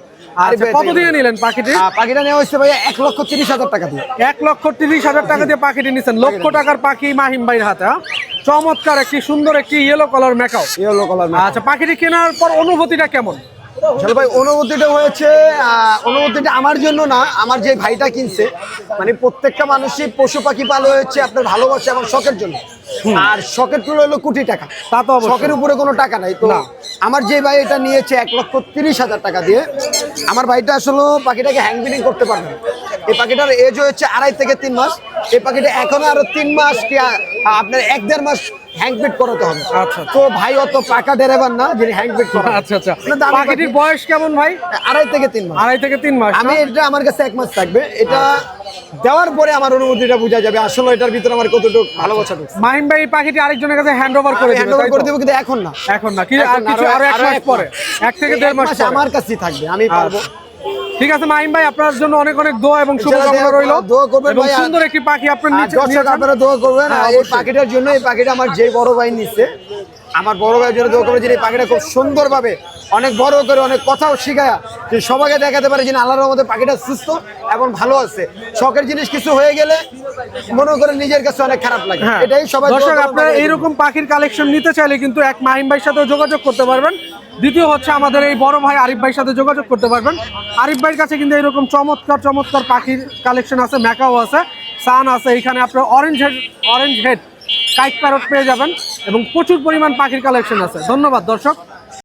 আরিফ আচ্ছা, ভাই কত থেকে দিয়ে নিলেন পাখিটি? পাখিটা নেওয়া হয়েছে ভাইয়া 1,30,000 টাকা দিয়ে। 1,30,000 টাকা দিয়ে পাখিটি নিচ্ছেন। লক্ষ টাকার পাখি মাহিম ভাইয়ের হাতে। হ্যাঁ? চমৎকার একটি সুন্দর একটি yellow colour macaw. Yellow colour. আচ্ছা, পাখিটি কেনার পর অনুভূতিটা কেমন? আসলে ভাই অনুভূতিটা হয়েছে, অনুভূতিটা আমার জন্য না, আমার যে ভাইটা কিনছে, মানে প্রত্যেকটা মানুষই পশু পাখি পালে হচ্ছে আপনার ভালোবাসা এবং শখের জন্য। আর শখের তুলে হলো কোটি টাকা, তা তো অবশ্যই। শখের উপরে কোনো টাকা নাই। তো না। আমার যে ভাই এটা নিয়েছে 1,30,000 টাকা দিয়ে, আমার ভাইটা আসলে পাখিটাকে হ্যাং বিডিং করতে পারবে না। এই পাখিটার এজ হচ্ছে 2.5 থেকে 3 মাস। এই পাখিটা এখনো আরো 3 মাস কি আপনার 1-1.5 মাস হ্যাং বিট করাতে হবে। আচ্ছা। তো ভাই অত পাকা ড্রাইভার না যিনি হ্যাং বিট করে। আচ্ছা আচ্ছা। মানে দামি পাখিটির পাখি। বয়স কেমন ভাই? 2.5 থেকে 3 মাস। 2.5 থেকে 3 মাস। আমি এটা আমার কাছে 1 মাস থাকবে, এটা দেওয়ার পরে আমার অনুভূতিটা বোঝা যাবে আসলে এটার ভিতরে আমার কতটুকু ভালোবাসা ঢুকছে। মাহিম ভাই এই পাখিটি আরেকজনের কাছে হ্যান্ড ওভার করে আমি দিবে, hand over তাই করে তো? দেবো, কিন্তু এখন না। এখন না, কি আর এখন কিছু আরো 1 মাস পরে, 1 থেকে 1.5 মাস পরে। আমার কাছেই থাকবে, আমি পারবো। ঠিক আছে মাহিম ভাই, আপনার জন্য অনেক অনেক দোয়া এবং শুভকামনা ইনশাআল্লাহ রইল। দোয়া করবেন এবং ভাই। সুন্দর একটি পাখি আপনার আর নিচে দর্শক নিয়েছেন। আপনারা দোয়া করবেন। হ্যাঁ, আর এই অবশ্যই। পাখিটার জন্য, এই পাখিটা আমার যে বড় ভাই নিচ্ছে, আমার বড় ভাইয়ের জন্য দোয়া করবেন যে এই পাখিটা খুব সুন্দরভাবে অনেক বড় করে অনেক কথাও শিখায় যে সবাইকে দেখাতে পারে যে আল্লাহর রহমতে পাখিটা সুস্থ এবং ভালো আছে। শখের জিনিস কিছু হয়ে গেলে মনে করেন নিজের কাছে অনেক খারাপ লাগে। হ্যাঁ। এটাই সবাই দোয়া দর্শক, করবেন আপনারা পাখিটার জন্য। এইরকম পাখির কালেকশন নিতে চাইলে কিন্তু এক মাহিম ভাইয়ের সাথে যোগাযোগ করতে পারবেন। দ্বিতীয় হচ্ছে আমাদের এই বড় ভাই আরিফ ভাইয়ের সাথে যোগাযোগ করতে পারবেন। আরিফ ভাইয়ের কাছে কিন্তু এরকম চমৎকার চমৎকার পাখির কালেকশন আছে, ম্যাকাও আছে, সান আছে। এখানে আপনার অরেঞ্জ হেড কাইট প্যারট পেয়ে যাবেন এবং প্রচুর পরিমাণ পাখির কালেকশন আছে। ধন্যবাদ দর্শক।